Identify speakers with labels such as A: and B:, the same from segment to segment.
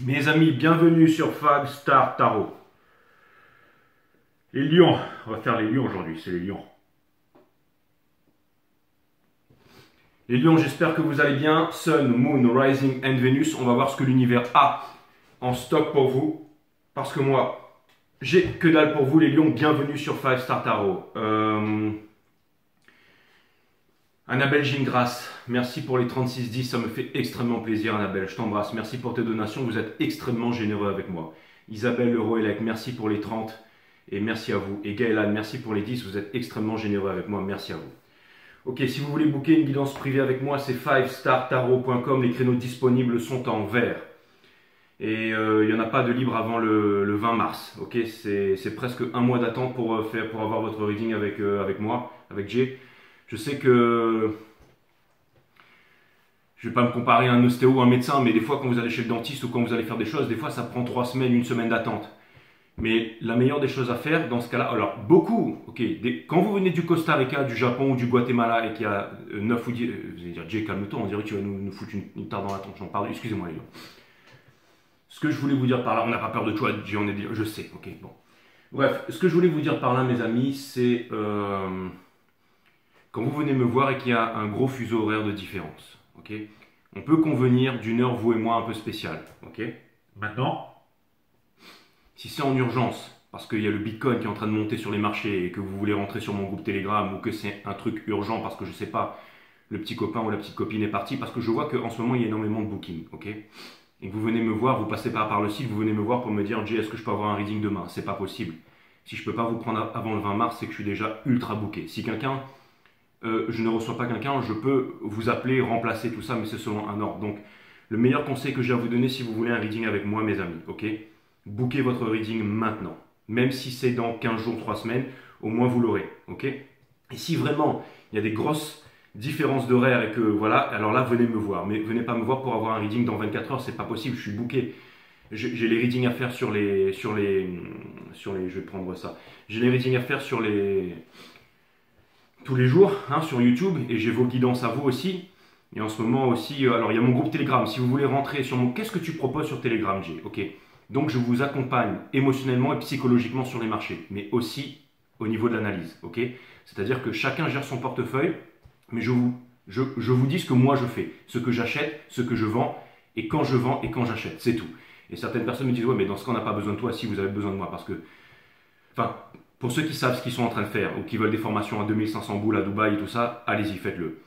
A: Mes amis, bienvenue sur 5 Star Tarot. Les lions, on va faire les lions aujourd'hui, c'est les lions. Les lions, j'espère que vous allez bien. Sun, Moon, Rising and Venus, on va voir ce que l'univers a en stock pour vous. Parce que moi, j'ai que dalle pour vous les lions, bienvenue sur 5 Star Tarot. Annabelle Gingras, merci pour les 36-10, ça me fait extrêmement plaisir Annabelle, je t'embrasse. Merci pour tes donations, vous êtes extrêmement généreux avec moi. Isabelle Leroy-Elec, merci pour les 30 et merci à vous. Et Gaëlan, merci pour les 10, vous êtes extrêmement généreux avec moi, merci à vous. Ok, si vous voulez booker une guidance privée avec moi, c'est 5startarot.com, les créneaux disponibles sont en vert. Et il n'y en a pas de libre avant le 20 mars, ok, c'est presque un mois d'attente pour avoir votre reading avec moi, avec Jay. Je sais que je ne vais pas me comparer à un ostéo ou un médecin, mais des fois quand vous allez chez le dentiste ou quand vous allez faire des choses, des fois ça prend 3 semaines, une semaine d'attente. Mais la meilleure des choses à faire dans ce cas-là, alors beaucoup, ok, quand vous venez du Costa Rica, du Japon ou du Guatemala et qu'il y a 9 ou 10, vous allez dire Jay calme-toi, on dirait que tu vas nous foutre une tarte dans la tronche, pardon, excusez-moi les gars. Ce que je voulais vous dire par là, on n'a pas peur de toi, Jay, on est je sais, ok, bon. Bref, ce que je voulais vous dire par là mes amis, c'est... quand vous venez me voir et qu'il y a un gros fuseau horaire de différence, ok, on peut convenir d'une heure, vous et moi, un peu spéciale. Ok. Maintenant, si c'est en urgence, parce qu'il y a le Bitcoin qui est en train de monter sur les marchés et que vous voulez rentrer sur mon groupe Telegram ou que c'est un truc urgent parce que je ne sais pas, le petit copain ou la petite copine est parti, parce que je vois qu'en ce moment, il y a énormément de bookings. Ok, et que vous venez me voir, vous passez par le site, vous venez me voir pour me dire « Jay, est-ce que je peux avoir un reading demain ?» C'est pas possible. Si je ne peux pas vous prendre avant le 20 mars, c'est que je suis déjà ultra booké. Si quelqu'un... je ne reçois pas quelqu'un, je peux vous appeler, remplacer tout ça, mais c'est selon un ordre. Donc, le meilleur conseil que j'ai à vous donner si vous voulez un reading avec moi, mes amis, ok, bookez votre reading maintenant. Même si c'est dans 15 jours, 3 semaines, au moins vous l'aurez, ok. Et si vraiment il y a des grosses différences d'horaire et que voilà, alors là, venez me voir. Mais venez pas me voir pour avoir un reading dans 24 heures, c'est pas possible, je suis booké. J'ai les readings à faire sur les, je vais prendre ça. J'ai les readings à faire sur tous les jours hein, sur YouTube et j'ai vos guidances à vous aussi. Et en ce moment aussi, alors il y a mon groupe Telegram. Si vous voulez rentrer sur mon... Qu'est-ce que tu proposes sur Telegram, Jay? Ok. Donc je vous accompagne émotionnellement et psychologiquement sur les marchés, mais aussi au niveau de l'analyse. Ok. C'est-à-dire que chacun gère son portefeuille, mais je vous dis ce que moi je fais, ce que j'achète, ce que je vends, et quand je vends et quand j'achète. C'est tout. Et certaines personnes me disent, ouais, mais dans ce cas, on n'a pas besoin de toi si vous avez besoin de moi. Parce que, enfin, pour ceux qui savent ce qu'ils sont en train de faire ou qui veulent des formations à 2500 boules à Dubaï et tout ça, allez-y, faites-le.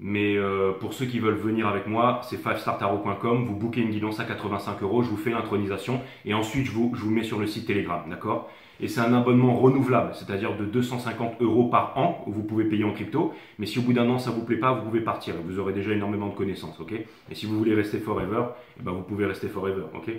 A: Mais pour ceux qui veulent venir avec moi, c'est 5startarot.com, vous bookez une guidance à 85 €, je vous fais l'intronisation et ensuite je vous mets sur le site Telegram, d'accord? Et c'est un abonnement renouvelable, c'est-à-dire de 250 € par an, où vous pouvez payer en crypto. Mais si au bout d'un an ça ne vous plaît pas, vous pouvez partir. Vous aurez déjà énormément de connaissances, ok? Et si vous voulez rester forever, eh ben vous pouvez rester forever, ok?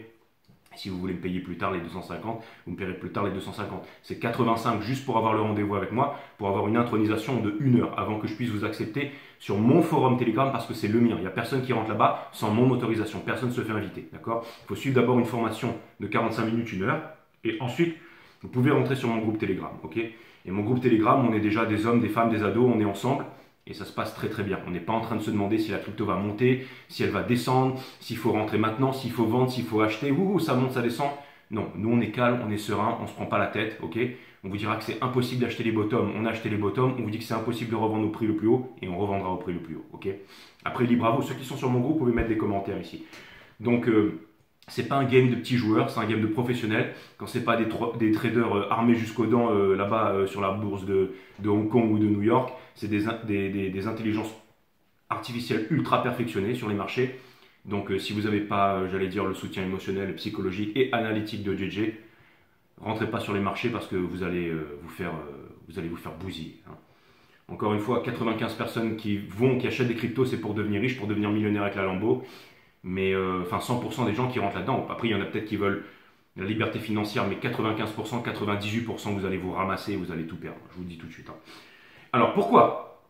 A: Si vous voulez me payer plus tard les 250, vous me paierez plus tard les 250. C'est 85 juste pour avoir le rendez-vous avec moi, pour avoir une intronisation de 1 heure avant que je puisse vous accepter sur mon forum Telegram parce que c'est le mien. Il n'y a personne qui rentre là-bas sans mon autorisation. Personne ne se fait inviter. D'accord? Il faut suivre d'abord une formation de 45 minutes, 1 heure. Et ensuite, vous pouvez rentrer sur mon groupe Telegram. Ok? Et mon groupe Telegram, on est déjà des hommes, des femmes, des ados, on est ensemble. Et ça se passe très très bien. On n'est pas en train de se demander si la crypto va monter, si elle va descendre, s'il faut rentrer maintenant, s'il faut vendre, s'il faut acheter. Ouh, ça monte, ça descend. Non, nous on est calme, on est serein, on ne se prend pas la tête, ok? On vous dira que c'est impossible d'acheter les bottoms, on a acheté les bottoms. On vous dit que c'est impossible de revendre au prix le plus haut et on revendra au prix le plus haut, ok? Après, libre à vous. Ceux qui sont sur mon groupe, vous pouvez mettre des commentaires ici. Donc, c'est pas un game de petits joueurs, c'est un game de professionnels. Quand c'est pas des traders armés jusqu'aux dents là-bas sur la bourse de Hong Kong ou de New York, c'est des intelligences artificielles ultra perfectionnées sur les marchés. Donc si vous n'avez pas, j'allais dire, le soutien émotionnel, psychologique et analytique de JJ, rentrez pas sur les marchés parce que vous allez vous faire bousiller. Hein. Encore une fois, 95 personnes qui achètent des cryptos, c'est pour devenir riche, pour devenir millionnaire avec la Lambo. Mais enfin 100% des gens qui rentrent là-dedans. Après, il y en a peut-être qui veulent la liberté financière, mais 95%, 98%, vous allez vous ramasser et vous allez tout perdre. Je vous le dis tout de suite. Hein. Alors pourquoi?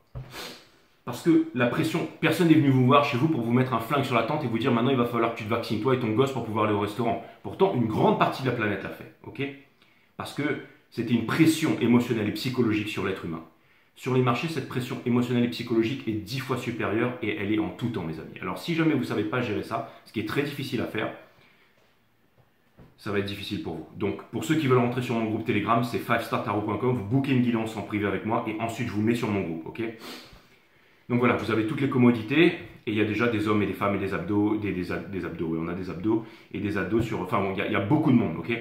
A: Parce que la pression, personne n'est venu vous voir chez vous pour vous mettre un flingue sur la tente et vous dire maintenant il va falloir que tu te vaccines toi et ton gosse pour pouvoir aller au restaurant. Pourtant, une grande partie de la planète l'a fait. Ok? Parce que c'était une pression émotionnelle et psychologique sur l'être humain. Sur les marchés, cette pression émotionnelle et psychologique est 10 fois supérieure et elle est en tout temps, mes amis. Alors, si jamais vous ne savez pas gérer ça, ce qui est très difficile à faire, ça va être difficile pour vous. Donc, pour ceux qui veulent rentrer sur mon groupe Telegram, c'est 5startarot.com, vous bookez une guidance en privé avec moi et ensuite je vous mets sur mon groupe, ok? Donc voilà, vous avez toutes les commodités et il y a déjà des hommes et des femmes et des abdos, des abdos, oui, on a des abdos et des abdos sur... Enfin bon, il y a beaucoup de monde, ok?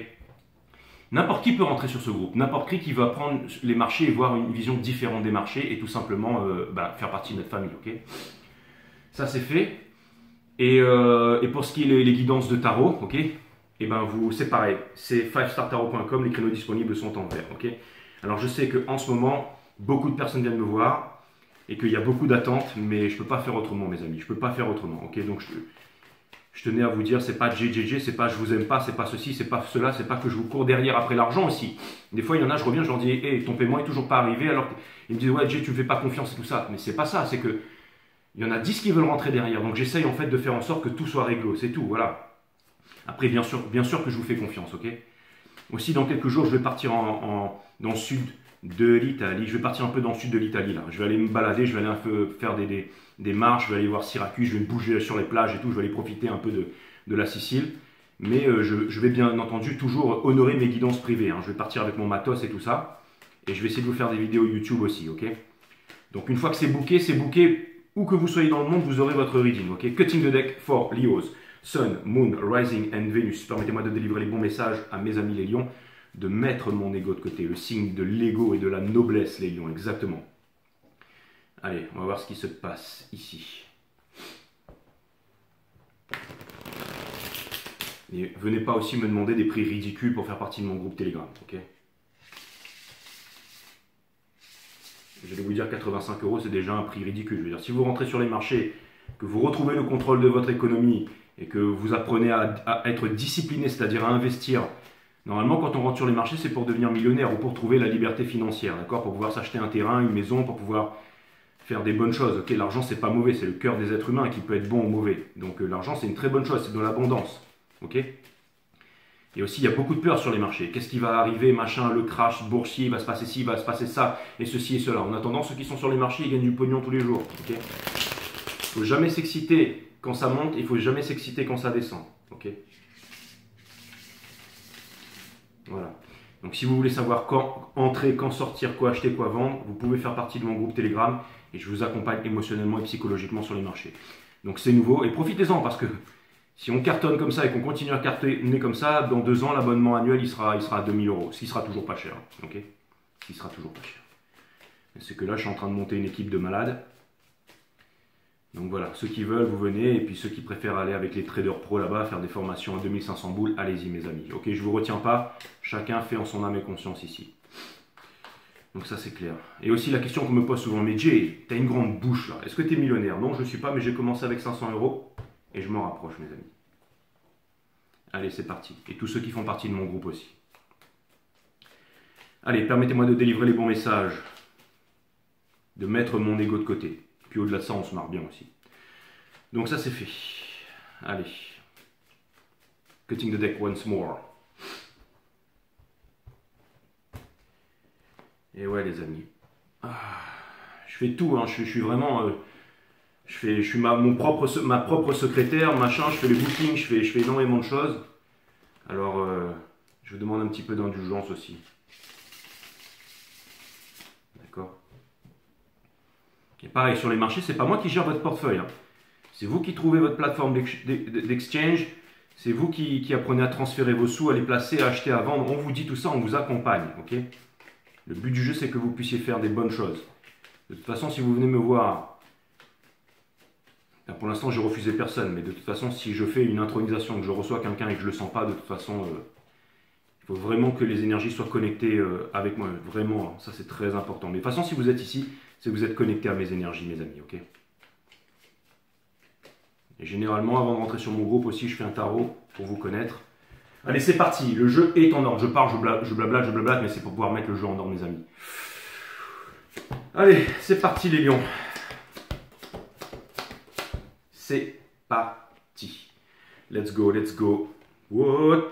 A: N'importe qui peut rentrer sur ce groupe, n'importe qui va prendre les marchés et voir une vision différente des marchés et tout simplement faire partie de notre famille, ok? Ça c'est fait. Et pour ce qui est les guidances de tarot, ok? Et ben c'est pareil, c'est 5startarot.com, les créneaux disponibles sont en vert, ok? Alors je sais qu'en ce moment, beaucoup de personnes viennent me voir et qu'il y a beaucoup d'attentes, mais je ne peux pas faire autrement, mes amis, je ne peux pas faire autrement, ok? Donc je tenais à vous dire, c'est pas JJJ, c'est pas je vous aime pas, c'est pas ceci, c'est pas cela, c'est pas que je vous cours derrière après l'argent aussi. Des fois, il y en a, je reviens, je leur dis, hey, ton paiement est toujours pas arrivé, alors ils me disent, ouais, Jay, tu me fais pas confiance et tout ça. Mais c'est pas ça, c'est que il y en a 10 qui veulent rentrer derrière. Donc j'essaye en fait de faire en sorte que tout soit réglo, c'est tout, voilà. Après, bien sûr que je vous fais confiance, ok? Aussi, dans quelques jours, je vais partir dans le sud de l'Italie. Je vais partir un peu dans le sud de l'Italie, là. Je vais aller me balader, je vais aller un peu faire des marches, je vais aller voir Syracuse, je vais me bouger sur les plages et tout, je vais aller profiter un peu de la Sicile. Mais je vais bien entendu toujours honorer mes guidances privées, hein. Je vais partir avec mon matos et tout ça. Et je vais essayer de vous faire des vidéos YouTube aussi, ok? Donc une fois que c'est booké, où que vous soyez dans le monde, vous aurez votre reading, ok? Cutting the deck for Leos. Sun, Moon, Rising and Venus. Permettez-moi de délivrer les bons messages à mes amis les lions, de mettre mon ego de côté, le signe de l'ego et de la noblesse, les lions, exactement. Allez, on va voir ce qui se passe ici. Et venez pas aussi me demander des prix ridicules pour faire partie de mon groupe Telegram, ok? Je vais vous dire 85 €, c'est déjà un prix ridicule. Je veux dire, si vous rentrez sur les marchés, que vous retrouvez le contrôle de votre économie, et que vous apprenez à être discipliné, c'est-à-dire à investir. Normalement, quand on rentre sur les marchés, c'est pour devenir millionnaire ou pour trouver la liberté financière, d'accord? Pour pouvoir s'acheter un terrain, une maison, pour pouvoir faire des bonnes choses. Ok, l'argent, c'est pas mauvais, c'est le cœur des êtres humains qui peut être bon ou mauvais. Donc l'argent, c'est une très bonne chose, c'est de l'abondance, ok? Et aussi, il y a beaucoup de peur sur les marchés. Qu'est-ce qui va arriver, machin, le crash boursier, il va se passer ci, il va se passer ça, et ceci et cela. En attendant, ceux qui sont sur les marchés, ils gagnent du pognon tous les jours, ok? Il ne faut jamais s'exciter quand ça monte, il ne faut jamais s'exciter quand ça descend. Ok? Voilà. Donc si vous voulez savoir quand entrer, quand sortir, quoi acheter, quoi vendre, vous pouvez faire partie de mon groupe Telegram et je vous accompagne émotionnellement et psychologiquement sur les marchés. Donc c'est nouveau et profitez-en parce que si on cartonne comme ça et qu'on continue à cartonner comme ça, dans 2 ans, l'abonnement annuel il sera à 2000 €, ce qui sera toujours pas cher. Ok? Ce qui sera toujours pas cher. C'est que là, je suis en train de monter une équipe de malades. Donc voilà, ceux qui veulent, vous venez, et puis ceux qui préfèrent aller avec les traders pro là-bas, faire des formations à 2500 boules, allez-y mes amis. Ok, je ne vous retiens pas, chacun fait en son âme et conscience ici. Donc ça c'est clair. Et aussi la question qu'on me pose souvent, mais Jay, tu as une grande bouche là, est-ce que tu es millionnaire? Non, je ne suis pas, mais j'ai commencé avec 500 € et je m'en rapproche mes amis. Allez, c'est parti. Et tous ceux qui font partie de mon groupe aussi. Allez, permettez-moi de délivrer les bons messages, de mettre mon ego de côté. Puis au-delà de ça, on se marre bien aussi. Donc ça, c'est fait. Allez. Cutting the deck once more. Et ouais, les amis. Je fais tout, hein. Je suis vraiment... je suis ma propre secrétaire, machin. Je fais les bookings, je fais énormément de choses. Alors, je vous demande un petit peu d'indulgence aussi. D'accord? Et pareil, sur les marchés, c'est pas moi qui gère votre portefeuille. Hein. C'est vous qui trouvez votre plateforme d'exchange. C'est vous qui apprenez à transférer vos sous, à les placer, à acheter, à vendre. On vous dit tout ça, on vous accompagne. Ok? Le but du jeu, c'est que vous puissiez faire des bonnes choses. De toute façon, si vous venez me voir, là, pour l'instant, j'ai refusé personne. Mais de toute façon, si je fais une intronisation, que je reçois quelqu'un et que je ne le sens pas, de toute façon, il faut vraiment que les énergies soient connectées avec moi. Vraiment, ça c'est très important. Mais de toute façon, si vous êtes ici, c'est que vous êtes connecté à mes énergies, mes amis, ok? Et généralement, avant de rentrer sur mon groupe aussi, je fais un tarot pour vous connaître. Allez, c'est parti, le jeu est en ordre. Je pars, je blablate, mais c'est pour pouvoir mettre le jeu en ordre, mes amis. Allez, c'est parti les lions. C'est parti. Let's go, let's go. What?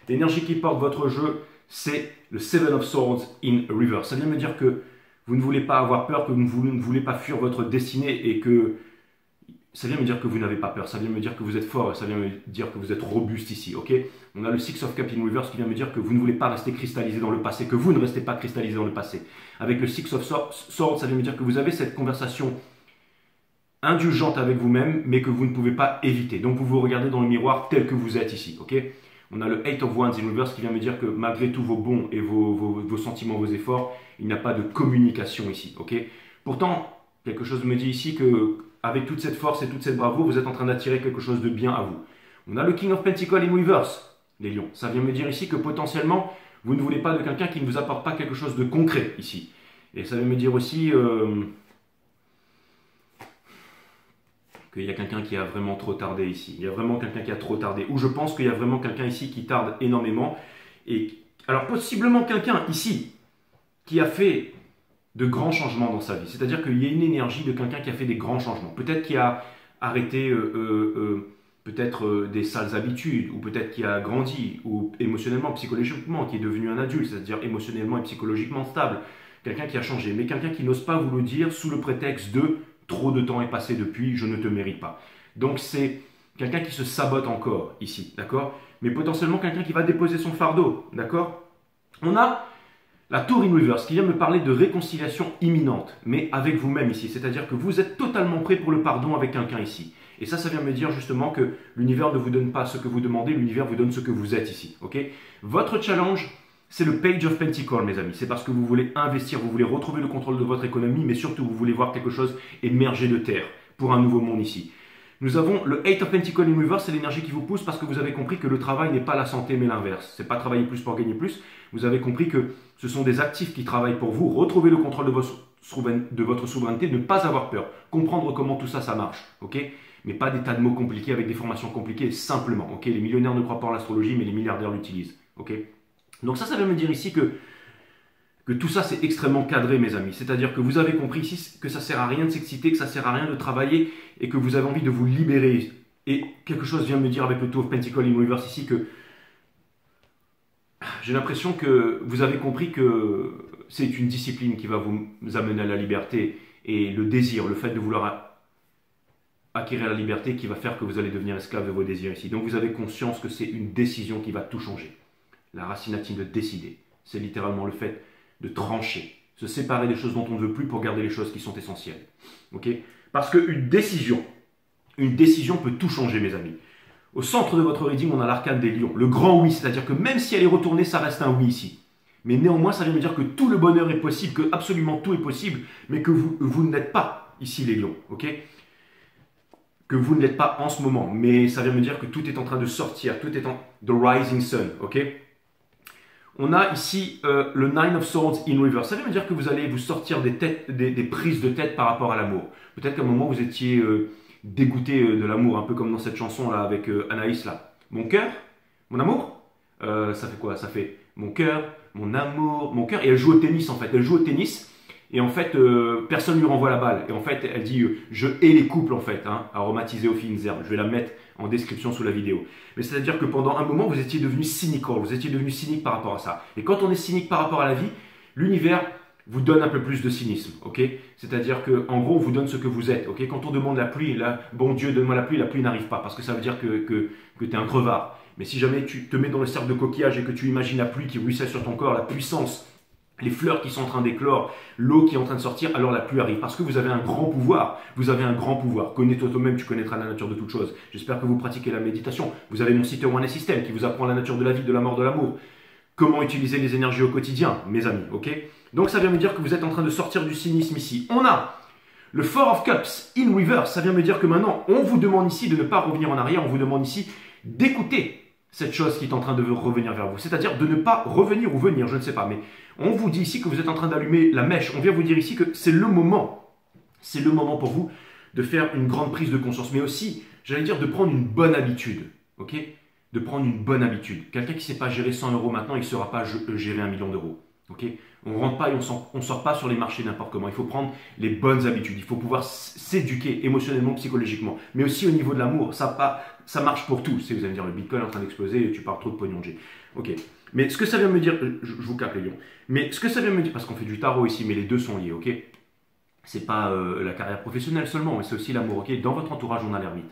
A: L'énergie qui porte votre jeu, c'est le Seven of Swords in Reverse. Ça vient me dire que vous ne voulez pas avoir peur, que vous ne voulez pas fuir votre destinée et que ça vient me dire que vous n'avez pas peur, ça vient me dire que vous êtes fort, ça vient me dire que vous êtes robuste ici, ok? On a le Six of Cups in Reverse qui vient me dire que vous ne voulez pas rester cristallisé dans le passé, que vous ne restez pas cristallisé dans le passé. Avec le Six of Swords, ça vient me dire que vous avez cette conversation indulgente avec vous-même, mais que vous ne pouvez pas éviter. Donc vous vous regardez dans le miroir tel que vous êtes ici, ok? On a le Eight of Wands in Reverse qui vient me dire que malgré tous vos bons et vos sentiments, vos efforts, il n'y a pas de communication ici, ok? Pourtant, quelque chose me dit ici que avec toute cette force et toute cette bravoure, vous êtes en train d'attirer quelque chose de bien à vous. On a le King of Pentacles in Reverse, les lions. Ça vient me dire ici que potentiellement, vous ne voulez pas de quelqu'un qui ne vous apporte pas quelque chose de concret ici. Et ça vient me dire aussi qu'il y a quelqu'un qui a vraiment trop tardé ici. Il y a vraiment quelqu'un qui a trop tardé. Ou je pense qu'il y a vraiment quelqu'un ici qui tarde énormément. Et alors possiblement quelqu'un ici qui a fait de grands changements dans sa vie. C'est-à-dire qu'il y a une énergie de quelqu'un qui a fait des grands changements. Peut-être qu'il a arrêté des sales habitudes, ou peut-être qu'il a grandi, ou émotionnellement, psychologiquement, qui est devenu un adulte, c'est-à-dire émotionnellement et psychologiquement stable. Quelqu'un qui a changé, mais quelqu'un qui n'ose pas vous le dire sous le prétexte de « trop de temps est passé depuis, je ne te mérite pas ». Donc c'est quelqu'un qui se sabote encore ici, d'accord? Mais potentiellement quelqu'un qui va déposer son fardeau, d'accord? On a la Tour in Reverse qui vient me parler de réconciliation imminente, mais avec vous-même ici. C'est-à-dire que vous êtes totalement prêt pour le pardon avec quelqu'un ici. Et ça vient me dire justement que l'univers ne vous donne pas ce que vous demandez, l'univers vous donne ce que vous êtes ici. Ok? Votre challenge, c'est le Page of Pentacles, mes amis. C'est parce que vous voulez investir, vous voulez retrouver le contrôle de votre économie, mais surtout vous voulez voir quelque chose émerger de terre pour un nouveau monde ici. Nous avons le Eight of Pentacles in Reverse, c'est l'énergie qui vous pousse parce que vous avez compris que le travail n'est pas la santé mais l'inverse. C'est pas travailler plus pour gagner plus. Vous avez compris que ce sont des actifs qui travaillent pour vous. Retrouvez le contrôle de votre souveraineté, ne pas avoir peur, comprendre comment tout ça, ça marche, ok? Mais pas des tas de mots compliqués avec des formations compliquées, simplement, ok? Les millionnaires ne croient pas en l'astrologie, mais les milliardaires l'utilisent, ok? Donc ça veut me dire ici que tout ça c'est extrêmement cadré, mes amis. C'est-à-dire que vous avez compris ici que ça sert à rien de s'exciter, que ça sert à rien de travailler et que vous avez envie de vous libérer. Et quelque chose vient me dire avec le Two of Pentacles in Reverse ici que j'ai l'impression que vous avez compris que c'est une discipline qui va vous amener à la liberté et le désir, le fait de vouloir acquérir la liberté qui va faire que vous allez devenir esclave de vos désirs ici. Donc vous avez conscience que c'est une décision qui va tout changer. La racine latine de décider, c'est littéralement le fait de trancher, se séparer des choses dont on ne veut plus pour garder les choses qui sont essentielles. Okay? Parce qu'une décision peut tout changer, mes amis. Au centre de votre reading, on a l'arcane des lions, le grand oui, c'est-à-dire que même si elle est retournée, ça reste un oui ici. Mais néanmoins, ça vient me dire que tout le bonheur est possible, que absolument tout est possible, mais que vous ne l'êtes pas ici, les lions. Ok? Que vous ne l'êtes pas en ce moment, mais ça vient me dire que tout est en train de sortir, tout est en the rising sun. Ok? On a ici le Nine of Swords in Reverse. Ça veut dire que vous allez vous sortir des prises de tête par rapport à l'amour. Peut-être qu'à un moment, vous étiez dégoûté de l'amour, un peu comme dans cette chanson-là avec Anaïs. Là. Mon cœur, mon amour, ça fait quoi? Ça fait mon cœur, mon amour, mon cœur. Et elle joue au tennis, en fait. Elle joue au tennis. Et en fait, personne ne lui renvoie la balle. Et en fait, elle dit je hais les couples, en fait, hein, aromatisés aux fines herbes. Je vais la mettre en description sous la vidéo. Mais c'est-à-dire que pendant un moment, vous étiez devenu cynical, vous étiez devenu cynique par rapport à ça. Et quand on est cynique par rapport à la vie, l'univers vous donne un peu plus de cynisme, ok? C'est-à-dire qu'en gros, on vous donne ce que vous êtes, ok? Quand on demande la pluie, là, bon Dieu, donne-moi la pluie n'arrive pas, parce que ça veut dire que tu es un crevard. Mais si jamais tu te mets dans le cercle de coquillage et que tu imagines la pluie qui ruisselle sur ton corps, la puissance, les fleurs qui sont en train d'éclore, l'eau qui est en train de sortir, alors la pluie arrive. Parce que vous avez un grand pouvoir. Vous avez un grand pouvoir. Connais-toi toi-même, tu connaîtras la nature de toute chose. J'espère que vous pratiquez la méditation. Vous avez mon site One System qui vous apprend la nature de la vie, de la mort, de l'amour. Comment utiliser les énergies au quotidien, mes amis, ok? Donc ça vient me dire que vous êtes en train de sortir du cynisme ici. On a le Four of Cups in Reverse. Ça vient me dire que maintenant, on vous demande ici de ne pas revenir en arrière. On vous demande ici d'écouter cette chose qui est en train de revenir vers vous. C'est-à-dire de ne pas revenir ou venir, je ne sais pas. Mais on vous dit ici que vous êtes en train d'allumer la mèche. On vient vous dire ici que c'est le moment. C'est le moment pour vous de faire une grande prise de conscience. Mais aussi, j'allais dire, de prendre une bonne habitude. Ok? De prendre une bonne habitude. Quelqu'un qui ne sait pas gérer 100 € maintenant, il ne saura pas gérer 1 million d'euros. Ok? On ne rentre pas et on ne sort pas sur les marchés n'importe comment. Il faut prendre les bonnes habitudes. Il faut pouvoir s'éduquer émotionnellement, psychologiquement. Mais aussi au niveau de l'amour. Ça marche pour tout. Si vous allez me dire le Bitcoin est en train d'exploser et tu parles trop de pognon G. Ok. Mais ce que ça vient me dire, je vous capte les lions. Mais ce que ça vient me dire, parce qu'on fait du tarot ici, mais les deux sont liés, ok? c'est pas la carrière professionnelle seulement, mais c'est aussi l'amour. Ok, dans votre entourage, on a l'ermite.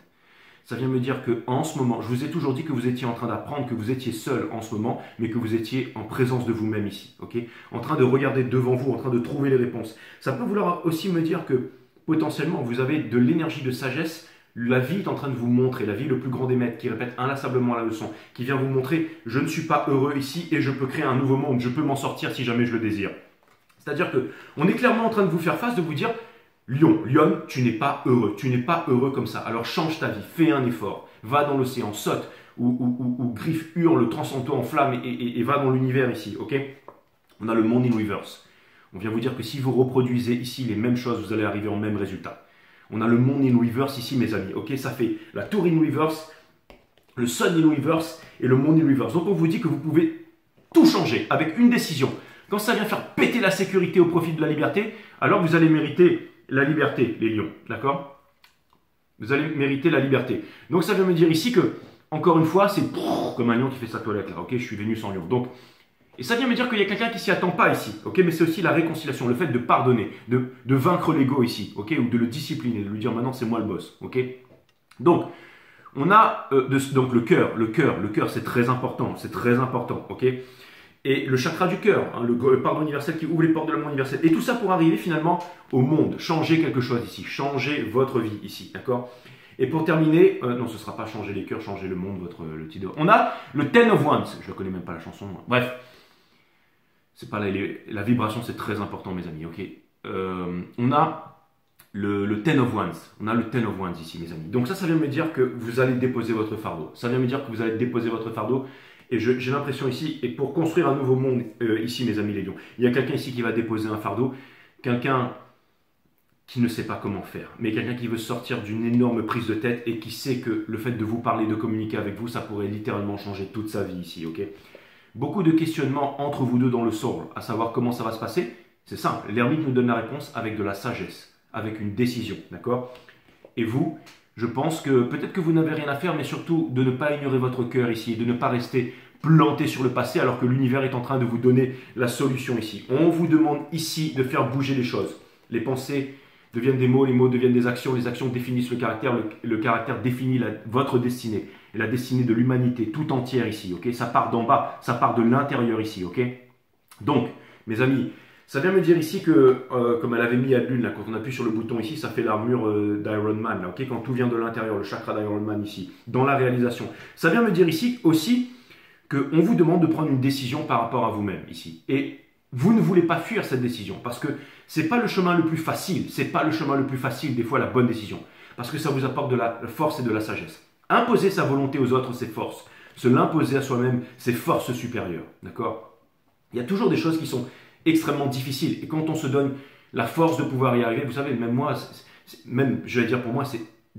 A: Ça vient me dire que en ce moment, je vous ai toujours dit que vous étiez en train d'apprendre, que vous étiez seul en ce moment, mais que vous étiez en présence de vous-même ici, ok? En train de regarder devant vous, en train de trouver les réponses. Ça peut vouloir aussi me dire que potentiellement vous avez de l'énergie de sagesse. La vie est en train de vous montrer, la vie le plus grand des maîtres, qui répète inlassablement la leçon, qui vient vous montrer, je ne suis pas heureux ici et je peux créer un nouveau monde, je peux m'en sortir si jamais je le désire. C'est-à-dire que on est clairement en train de vous faire face, de vous dire, Lyon, tu n'es pas heureux comme ça. Alors change ta vie, fais un effort, va dans l'océan, saute, ou griffe, hurle, transcende-toi en flamme et va dans l'univers ici, ok? On a le monde in reverse. On vient vous dire que si vous reproduisez ici les mêmes choses, vous allez arriver au même résultat. On a le monde in reverse ici, mes amis, ok? Ça fait la tour in reverse, le sun in reverse et le monde in reverse. Donc on vous dit que vous pouvez tout changer avec une décision. Quand ça vient faire péter la sécurité au profit de la liberté, alors vous allez mériter la liberté, les lions, d'accord? Vous allez mériter la liberté. Donc ça veut me dire ici que, encore une fois, c'est comme un lion qui fait sa toilette là, ok? Je suis Vénus en lion. Donc, et ça vient me dire qu'il y a quelqu'un qui s'y attend pas ici, ok? Mais c'est aussi la réconciliation, le fait de pardonner, de vaincre l'ego ici, ok? Ou de le discipliner, de lui dire maintenant c'est moi le boss, ok? Donc, on a donc le cœur, c'est très important, ok? Et le chakra du cœur, hein, le pardon universel qui ouvre les portes de l'amour universel. Et tout ça pour arriver finalement au monde, changer quelque chose ici, changer votre vie ici, d'accord? Et pour terminer, non, ce ne sera pas changer les cœurs, changer le monde, le titre. On a le Ten of Wands, je ne connais même pas la chanson, moi. Bref, c'est pas la vibration, c'est très important, mes amis, ok? On a le Ten of Wands, ici, mes amis. Donc ça vient me dire que vous allez déposer votre fardeau. Ça vient me dire que vous allez déposer votre fardeau. Et j'ai l'impression ici, et pour construire un nouveau monde ici, mes amis les lions, il y a quelqu'un ici qui va déposer un fardeau, quelqu'un qui ne sait pas comment faire, mais quelqu'un qui veut sortir d'une énorme prise de tête et qui sait que le fait de vous parler, de communiquer avec vous, ça pourrait littéralement changer toute sa vie ici, ok? Beaucoup de questionnements entre vous deux dans le soul, à savoir comment ça va se passer. C'est simple, l'ermite nous donne la réponse avec de la sagesse, avec une décision, d'accord? Et vous, je pense que peut-être que vous n'avez rien à faire, mais surtout de ne pas ignorer votre cœur ici, de ne pas rester planté sur le passé alors que l'univers est en train de vous donner la solution ici. On vous demande ici de faire bouger les choses. Les pensées deviennent des mots, les mots deviennent des actions, les actions définissent le caractère définit votre destinée, et la destinée de l'humanité tout entière ici, ok? Ça part d'en bas, ça part de l'intérieur ici, ok? Donc, mes amis, ça vient me dire ici que, comme elle avait mis à lune, là, quand on appuie sur le bouton ici, ça fait l'armure d'Iron Man, là, okay, quand tout vient de l'intérieur, le chakra d'Iron Man ici, dans la réalisation. Ça vient me dire ici aussi qu'on vous demande de prendre une décision par rapport à vous-même ici. Et vous ne voulez pas fuir cette décision, parce que c'est pas le chemin le plus facile, des fois la bonne décision, parce que ça vous apporte de la force et de la sagesse. Imposer sa volonté aux autres, c'est force. Se l'imposer à soi-même, c'est force supérieure, d'accord? Il y a toujours des choses qui sont extrêmement difficile. Et quand on se donne la force de pouvoir y arriver, vous savez, même moi, même, je vais dire pour moi,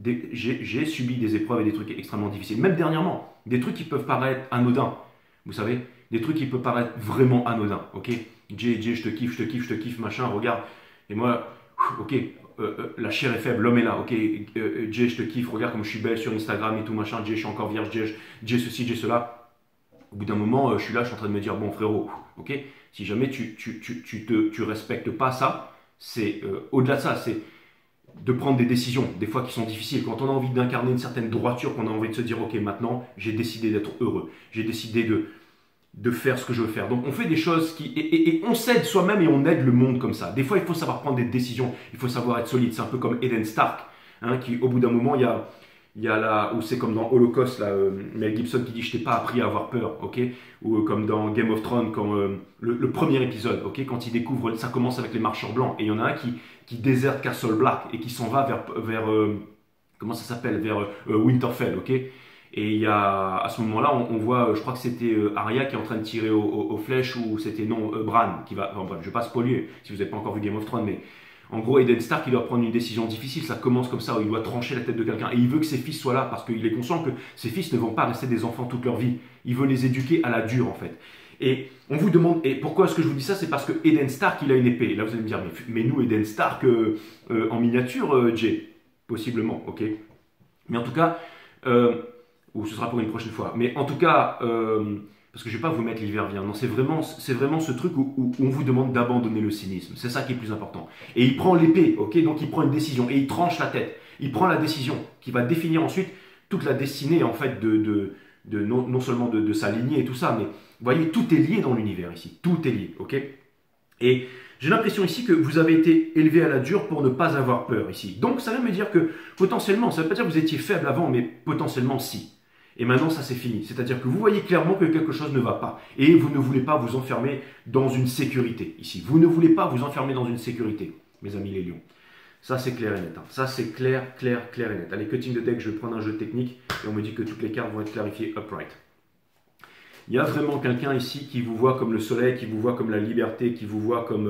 A: j'ai subi des épreuves et des trucs extrêmement difficiles. Même dernièrement, des trucs qui peuvent paraître anodins. Vous savez, des trucs qui peuvent paraître vraiment anodins. Ok, Jay, je te kiffe, machin, regarde. Et moi, ok, la chair est faible, l'homme est là. Ok, Jay, je te kiffe, regarde comme je suis belle sur Instagram et tout, machin. Jay, je suis encore vierge, Jay ceci, Jay cela. Au bout d'un moment, je suis là, je suis en train de me dire, bon frérot, ok, si jamais tu respectes pas ça, c'est au-delà de ça, c'est de prendre des décisions, des fois qui sont difficiles. Quand on a envie d'incarner une certaine droiture, qu'on a envie de se dire, ok, maintenant, j'ai décidé d'être heureux, j'ai décidé de faire ce que je veux faire. Donc on fait des choses et on s'aide soi-même et on aide le monde comme ça. Des fois, il faut savoir prendre des décisions, il faut savoir être solide. C'est un peu comme Eden Stark, hein, qui au bout d'un moment, il y a là, où c'est comme dans Holocaust, là, Mel Gibson qui dit je t'ai pas appris à avoir peur, ok? Ou comme dans Game of Thrones, quand le premier épisode, ok? Quand il découvre, ça commence avec les marcheurs blancs, et il y en a un qui déserte Castle Black et qui s'en va vers comment ça s'appelle? Vers Winterfell, ok? Et il y a, à ce moment-là, on voit, je crois que c'était Arya qui est en train de tirer aux flèches, ou c'était non, Bran qui va, enfin bref, je vais pas spoiler si vous n'avez pas encore vu Game of Thrones, mais en gros, Eden Stark, il doit prendre une décision difficile. Ça commence comme ça, où il doit trancher la tête de quelqu'un. Et il veut que ses fils soient là, parce qu'il est conscient que ses fils ne vont pas rester des enfants toute leur vie. Il veut les éduquer à la dure, en fait. Et on vous demande, et pourquoi est-ce que je vous dis ça? C'est parce que Eden Stark, il a une épée. Et là, vous allez me dire, mais nous, Eden Stark, en miniature, Jay? Possiblement, ok? Mais en tout cas, ou ce sera pour une prochaine fois. Mais en tout cas, Parce que je ne vais pas vous mettre l'hiver vient. Non, c'est vraiment ce truc où on vous demande d'abandonner le cynisme. C'est ça qui est plus important. Et il prend l'épée, ok? Donc il prend une décision et il tranche la tête. Il prend la décision qui va définir ensuite toute la destinée en fait non seulement de sa lignée et tout ça, mais vous voyez, tout est lié dans l'univers ici. Tout est lié, ok? Et j'ai l'impression ici que vous avez été élevé à la dure pour ne pas avoir peur ici. Donc ça veut me dire que potentiellement, ça ne veut pas dire que vous étiez faible avant, mais potentiellement si. Et maintenant, ça c'est fini. C'est-à-dire que vous voyez clairement que quelque chose ne va pas. Et vous ne voulez pas vous enfermer dans une sécurité ici. Vous ne voulez pas vous enfermer dans une sécurité, mes amis les lions. Ça c'est clair et net. Hein. Ça c'est clair et net. Allez, cutting the deck, je vais prendre un jeu technique. Et on me dit que toutes les cartes vont être clarifiées upright. Il y a vraiment quelqu'un ici qui vous voit comme le soleil, qui vous voit comme la liberté, qui vous voit comme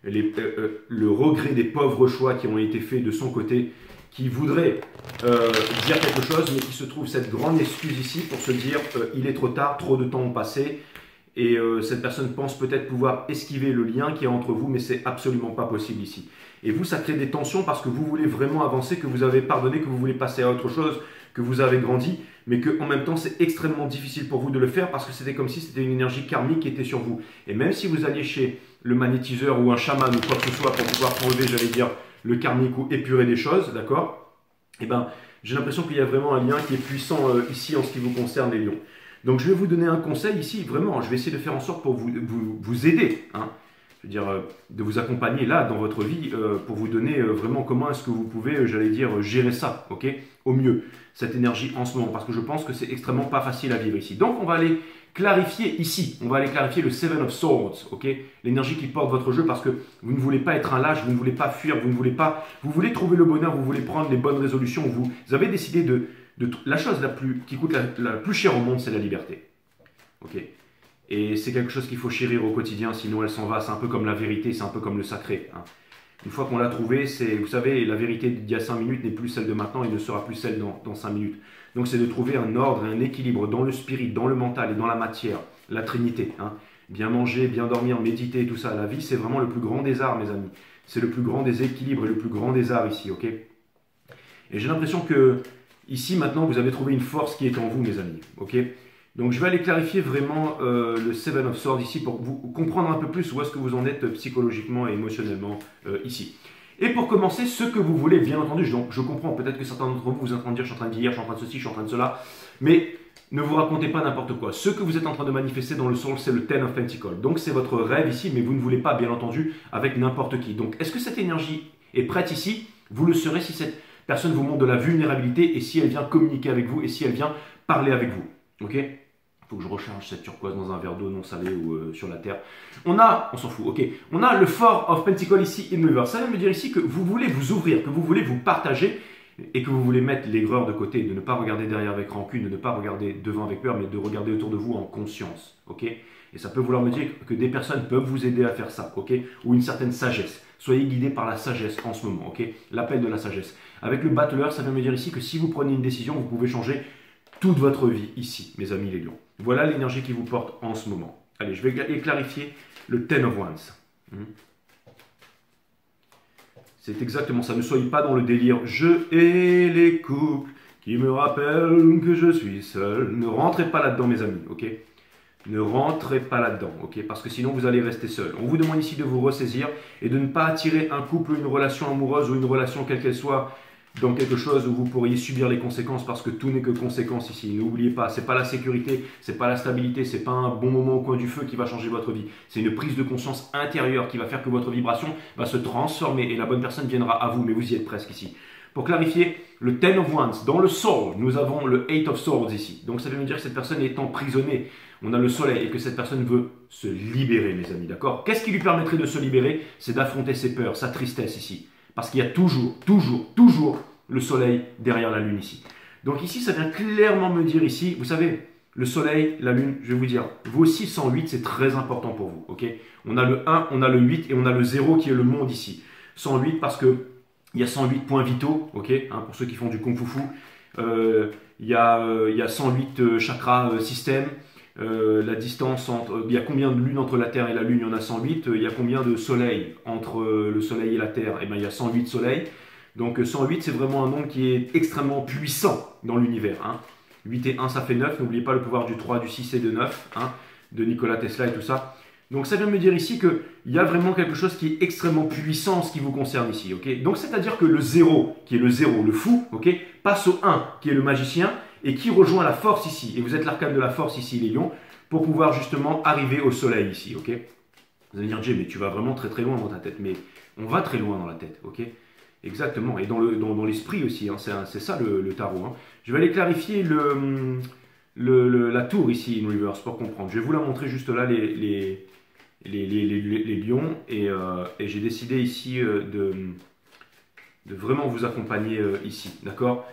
A: le regret des pauvres choix qui ont été faits de son côté, qui voudrait dire quelque chose, mais qui se trouve cette grande excuse ici pour se dire il est trop tard, trop de temps ont passé, et cette personne pense peut-être pouvoir esquiver le lien qui est entre vous, mais c'est absolument pas possible ici. Et vous, ça crée des tensions parce que vous voulez vraiment avancer, que vous avez pardonné, que vous voulez passer à autre chose, que vous avez grandi, mais qu'en même temps, c'est extrêmement difficile pour vous de le faire parce que c'était comme si c'était une énergie karmique qui était sur vous. Et même si vous alliez chez le magnétiseur ou un chaman ou quoi que ce soit pour pouvoir enlever, j'allais dire, le karmique ou épurer des choses, d'accord? Eh bien, j'ai l'impression qu'il y a vraiment un lien qui est puissant ici en ce qui vous concerne, les lions. Donc, je vais vous donner un conseil ici, vraiment, je vais essayer de faire en sorte pour vous aider, hein, je veux dire, de vous accompagner là dans votre vie pour vous donner vraiment comment est-ce que vous pouvez, j'allais dire, gérer ça, ok, au mieux, cette énergie en ce moment, parce que je pense que c'est extrêmement pas facile à vivre ici. Donc, on va aller clarifier ici, on va aller clarifier le Seven of Swords, ok, l'énergie qui porte votre jeu, parce que vous ne voulez pas être un lâche, vous ne voulez pas fuir, vous voulez trouver le bonheur, vous voulez prendre les bonnes résolutions, vous avez décidé la chose qui coûte la plus chère au monde, c'est la liberté, ok. Et c'est quelque chose qu'il faut chérir au quotidien, sinon elle s'en va. C'est un peu comme la vérité, c'est un peu comme le sacré. Hein. Une fois qu'on l'a trouvée, vous savez, la vérité d'il y a 5 minutes n'est plus celle de maintenant et ne sera plus celle dans 5 minutes. Donc c'est de trouver un ordre et un équilibre dans le spirit, dans le mental et dans la matière, la trinité. Hein. Bien manger, bien dormir, méditer, tout ça. La vie, c'est vraiment le plus grand des arts, mes amis. C'est le plus grand des équilibres et le plus grand des arts ici, ok? Et j'ai l'impression que ici, maintenant, vous avez trouvé une force qui est en vous, mes amis, ok? Donc je vais aller clarifier vraiment le Seven of Swords ici pour vous comprendre un peu plus où est-ce que vous en êtes psychologiquement et émotionnellement ici. Et pour commencer, ce que vous voulez, bien entendu, donc je comprends, peut-être que certains d'entre vous, vous êtes en train de dire je suis en train de vieillir, je suis en train de ceci, je suis en train de cela, mais ne vous racontez pas n'importe quoi. Ce que vous êtes en train de manifester dans le soul, c'est le Ten of Pentacles. Donc c'est votre rêve ici, mais vous ne voulez pas, bien entendu, avec n'importe qui. Donc est-ce que cette énergie est prête ici? Vous le serez si cette personne vous montre de la vulnérabilité et si elle vient communiquer avec vous et si elle vient parler avec vous. Ok? Il faut que je recharge cette turquoise dans un verre d'eau non salé ou sur la terre. On s'en fout, ok. On a le Four of Pentacles ici in reverse. Ça veut me dire ici que vous voulez vous ouvrir, que vous voulez vous partager et que vous voulez mettre l'aigreur de côté, de ne pas regarder derrière avec rancune, de ne pas regarder devant avec peur, mais de regarder autour de vous en conscience, ok. Et ça peut vouloir me dire que des personnes peuvent vous aider à faire ça, ok. Ou une certaine sagesse. Soyez guidés par la sagesse en ce moment, ok. L'appel de la sagesse. Avec le Battler, ça veut me dire ici que si vous prenez une décision, vous pouvez changer toute votre vie ici, mes amis les lions. Voilà l'énergie qui vous porte en ce moment. Allez, je vais clarifier le Ten of Wands. C'est exactement ça. Ne soyez pas dans le délire. Je hais les couples qui me rappellent que je suis seul. Ne rentrez pas là-dedans, mes amis, ok? Ne rentrez pas là-dedans, ok? Parce que sinon, vous allez rester seul. On vous demande ici de vous ressaisir et de ne pas attirer un couple, une relation amoureuse ou une relation quelle qu'elle soit dans quelque chose où vous pourriez subir les conséquences parce que tout n'est que conséquence ici. N'oubliez pas, c'est pas la sécurité, c'est pas la stabilité, c'est pas un bon moment au coin du feu qui va changer votre vie. C'est une prise de conscience intérieure qui va faire que votre vibration va se transformer et la bonne personne viendra à vous, mais vous y êtes presque ici. Pour clarifier, le Ten of Wands, dans le Soul, nous avons le Eight of Swords ici. Donc ça veut dire que cette personne est emprisonnée. On a le soleil et que cette personne veut se libérer, mes amis, d'accord? Qu'est-ce qui lui permettrait de se libérer? C'est d'affronter ses peurs, sa tristesse ici. Parce qu'il y a toujours le soleil derrière la lune ici. Donc ici, ça vient clairement me dire ici, vous savez, le soleil, la lune, je vais vous dire, vous aussi 108, c'est très important pour vous, ok? On a le 1, on a le 8 et on a le 0 qui est le monde ici. 108 parce que il y a 108 points vitaux, ok, hein, pour ceux qui font du Kung Fu Fu. Il y a 108 chakras système. La distance entre... il y a combien de lunes entre la Terre et la Lune? Il y en a 108. Il y a combien de soleils entre le Soleil et la Terre? Eh bien, il y a 108 soleils. Donc 108, c'est vraiment un nombre qui est extrêmement puissant dans l'univers. Hein. 8 et 1, ça fait 9. N'oubliez pas le pouvoir du 3, du 6 et de 9, hein, de Nikola Tesla et tout ça. Donc ça vient me dire ici qu'il y a vraiment quelque chose qui est extrêmement puissant en ce qui vous concerne ici. Ok, donc c'est-à-dire que le 0, qui est le 0, le fou, ok, passe au 1, qui est le magicien, et qui rejoint la force ici. Et vous êtes l'arcane de la force ici, les lions, pour pouvoir justement arriver au soleil ici. Ok, vous allez me dire, Jay, mais tu vas vraiment très très loin dans ta tête. Mais on va très loin dans la tête. Ok, exactement. Et dans l'esprit aussi, hein, c'est ça le tarot. Hein. Je vais aller clarifier la tour ici, in reverse, pour comprendre. Je vais vous la montrer juste là, les lions. Et j'ai décidé ici de vraiment vous accompagner ici. D'accord?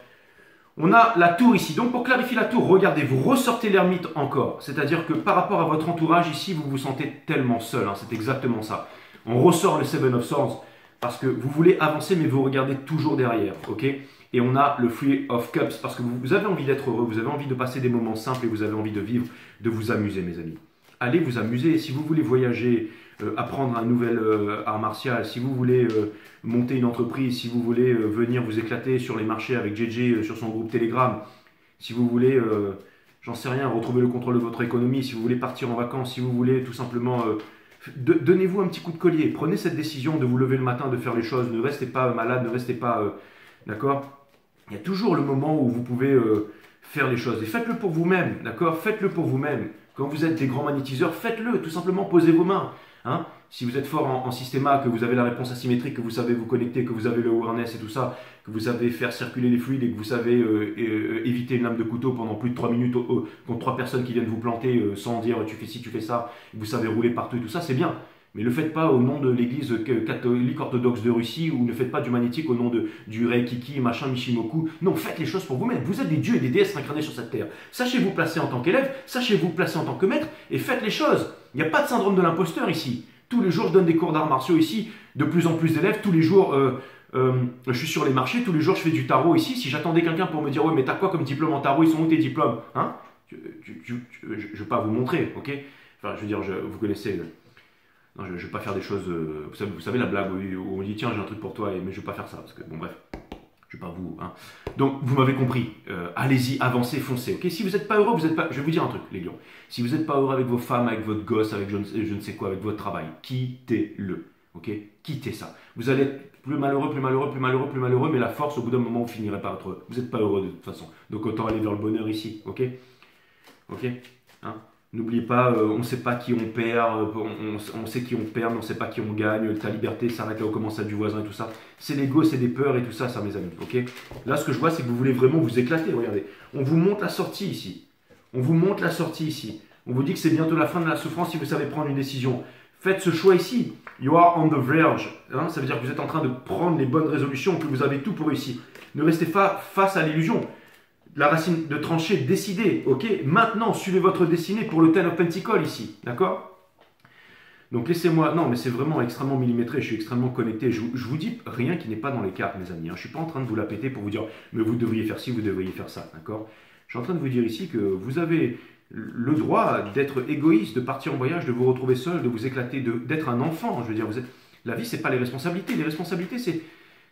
A: On a la tour ici. Donc pour clarifier la tour, regardez, vous ressortez l'ermite encore. C'est-à-dire que par rapport à votre entourage ici, vous vous sentez tellement seul. Hein, c'est exactement ça. On ressort le Seven of Swords parce que vous voulez avancer, mais vous regardez toujours derrière. Ok? Et on a le Three of Cups parce que vous avez envie d'être heureux, vous avez envie de passer des moments simples et vous avez envie de vivre, de vous amuser, mes amis. Allez vous amuser. Si vous voulez voyager, apprendre un nouvel art martial, si vous voulez monter une entreprise, si vous voulez venir vous éclater sur les marchés avec JJ sur son groupe Telegram, si vous voulez, j'en sais rien, retrouver le contrôle de votre économie, si vous voulez partir en vacances, si vous voulez tout simplement... donnez-vous un petit coup de collier. Prenez cette décision de vous lever le matin, de faire les choses. Ne restez pas malade, ne restez pas... d'accord? Il y a toujours le moment où vous pouvez faire les choses. Et faites-le pour vous-même, d'accord? Faites-le pour vous-même. Quand vous êtes des grands magnétiseurs, faites-le. Tout simplement, posez vos mains. Hein? Si vous êtes fort en systéma, que vous avez la réponse asymétrique, que vous savez vous connecter, que vous avez le awareness et tout ça, que vous savez faire circuler les fluides et que vous savez éviter une lame de couteau pendant plus de 3 minutes contre 3 personnes qui viennent vous planter sans dire tu fais ci, tu fais ça, vous savez rouler partout et tout ça, c'est bien. Mais ne le faites pas au nom de l'église catholique orthodoxe de Russie ou ne faites pas du magnétique au nom du Reikiki, machin, Michimoku. Non, faites les choses pour vous-même. Vous êtes des dieux et des déesses incarnés sur cette terre. Sachez vous placer en tant qu'élève, sachez vous placer en tant que maître et faites les choses. Il n'y a pas de syndrome de l'imposteur ici. Tous les jours, je donne des cours d'arts martiaux ici, de plus en plus d'élèves. Tous les jours, je suis sur les marchés. Tous les jours, je fais du tarot ici. Si j'attendais quelqu'un pour me dire, ouais, mais t'as quoi comme diplôme en tarot? Ils sont où tes diplômes? Hein? Je ne vais pas vous montrer, ok? Enfin, je veux dire, vous connaissez... Non, je ne vais pas faire des choses... vous savez la blague où on dit tiens j'ai un truc pour toi, mais je ne vais pas faire ça. Parce que bon bref, je ne vais pas vous... Hein. Donc vous m'avez compris. Allez-y, avancez, foncez. Ok, si vous n'êtes pas heureux, vous n'êtes pas... Je vais vous dire un truc les lions. Si vous n'êtes pas heureux avec vos femmes, avec votre gosse, avec je ne sais quoi, avec votre travail, quittez-le. Ok, quittez ça. Vous allez être plus malheureux, plus malheureux, plus malheureux, plus malheureux, mais la force au bout d'un moment vous finirez par être heureux. Vous n'êtes pas heureux de toute façon. Donc autant aller vers le bonheur ici. Ok? Ok, hein? N'oubliez pas, on ne sait pas qui on perd, on sait qui on perd, mais on ne sait pas qui on gagne. Ta liberté s'arrête là où commence celle du voisin et tout ça. C'est l'ego, c'est des peurs et tout ça, ça mes amis. Ok? Là, ce que je vois, c'est que vous voulez vraiment vous éclater. Regardez, on vous montre la sortie ici. On vous montre la sortie ici. On vous dit que c'est bientôt la fin de la souffrance si vous savez prendre une décision. Faites ce choix ici. You are on the verge. Hein? Ça veut dire que vous êtes en train de prendre les bonnes résolutions, que vous avez tout pour réussir. Ne restez pas face à l'illusion. La racine de trancher, décidez, ok? Maintenant, suivez votre destinée pour le Ten of Pentacles ici, d'accord? Donc laissez-moi, non mais c'est vraiment extrêmement millimétré, je suis extrêmement connecté, je vous dis rien qui n'est pas dans les cartes mes amis, hein. Je ne suis pas en train de vous la péter pour vous dire, mais vous devriez faire ci, vous devriez faire ça, d'accord? Je suis en train de vous dire ici que vous avez le droit d'être égoïste, de partir en voyage, de vous retrouver seul, de vous éclater, d'être un enfant, je veux dire, la vie c'est pas les responsabilités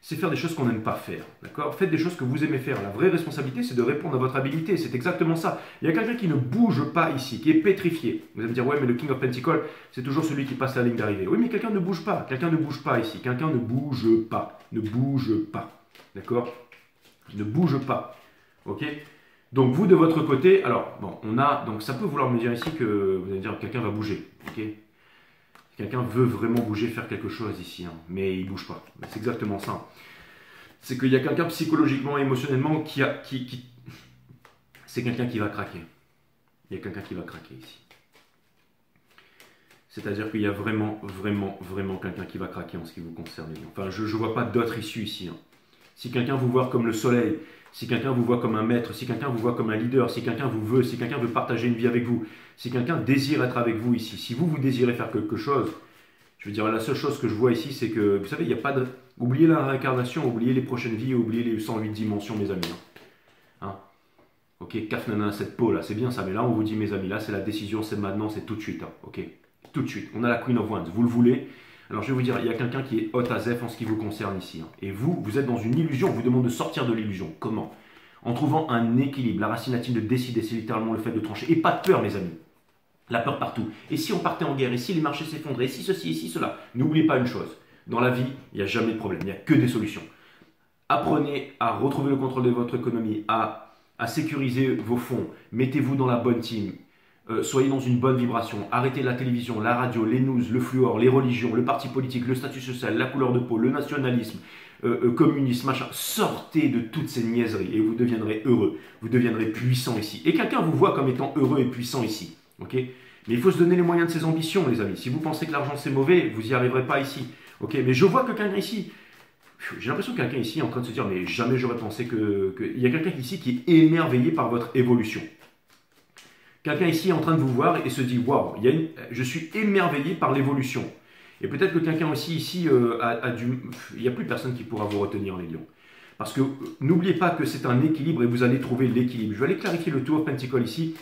A: c'est faire des choses qu'on n'aime pas faire, d'accord? Faites des choses que vous aimez faire. La vraie responsabilité, c'est de répondre à votre habilité. C'est exactement ça. Il y a quelqu'un qui ne bouge pas ici, qui est pétrifié. Vous allez me dire, ouais, mais le King of Pentacles, c'est toujours celui qui passe la ligne d'arrivée. Oui, mais quelqu'un ne bouge pas. Quelqu'un ne bouge pas ici. Quelqu'un ne bouge pas. Ne bouge pas. D'accord? Ne bouge pas. Ok? Donc, vous, de votre côté, alors, bon, donc ça peut vouloir me dire ici que, vous allez dire, quelqu'un va bouger. Ok? Quelqu'un veut vraiment bouger, faire quelque chose ici, hein, mais il ne bouge pas. C'est exactement ça. C'est qu'il y a quelqu'un psychologiquement, émotionnellement, c'est quelqu'un qui va craquer. Il y a quelqu'un qui va craquer ici. C'est-à-dire qu'il y a vraiment quelqu'un qui va craquer en ce qui vous concerne. Enfin, je ne vois pas d'autre issue ici. Hein. Si quelqu'un vous voit comme le soleil, si quelqu'un vous voit comme un maître, si quelqu'un vous voit comme un leader, si quelqu'un vous veut, si quelqu'un veut partager une vie avec vous, si quelqu'un désire être avec vous ici, si vous désirez faire quelque chose, je veux dire, la seule chose que je vois ici, c'est que, vous savez, il n'y a pas de... Oubliez la réincarnation, oubliez les prochaines vies, oubliez les 108 dimensions, mes amis. Hein? Ok, Kafnana, cette peau là, c'est bien ça, mais là on vous dit, mes amis, là c'est la décision, c'est maintenant, c'est tout de suite. Hein. Ok, tout de suite. On a la Queen of Wands, vous le voulez. Alors je vais vous dire, il y a quelqu'un qui est hot as F en ce qui vous concerne ici. Hein. Et vous êtes dans une illusion, on vous demande de sortir de l'illusion. Comment? en trouvant un équilibre. La racine latine de décider, c'est littéralement le fait de trancher. Et pas de peur, mes amis. La peur partout. Et si on partait en guerre, et si les marchés s'effondraient, et si ceci, et si cela, n'oubliez pas une chose. Dans la vie, il n'y a jamais de problème, il n'y a que des solutions. Apprenez à retrouver le contrôle de votre économie, à sécuriser vos fonds, mettez-vous dans la bonne team, soyez dans une bonne vibration, arrêtez la télévision, la radio, les news, le fluor, les religions, le parti politique, le statut social, la couleur de peau, le nationalisme, communisme, machin. Sortez de toutes ces niaiseries et vous deviendrez heureux, vous deviendrez puissant ici. Et quelqu'un vous voit comme étant heureux et puissant ici, ok? Mais il faut se donner les moyens de ses ambitions, les amis. Si vous pensez que l'argent c'est mauvais, vous n'y arriverez pas ici, ok? Mais je vois que quelqu'un ici... J'ai l'impression que quelqu'un ici est en train de se dire, mais jamais j'aurais pensé que... Il y a quelqu'un ici qui est émerveillé par votre évolution. Quelqu'un ici est en train de vous voir et se dit, waouh, je suis émerveillé par l'évolution. Et peut-être que quelqu'un aussi ici il n'y a plus personne qui pourra vous retenir, les lions. Parce que n'oubliez pas que c'est un équilibre et vous allez trouver l'équilibre. Je vais aller clarifier le Two of Pentacles ici.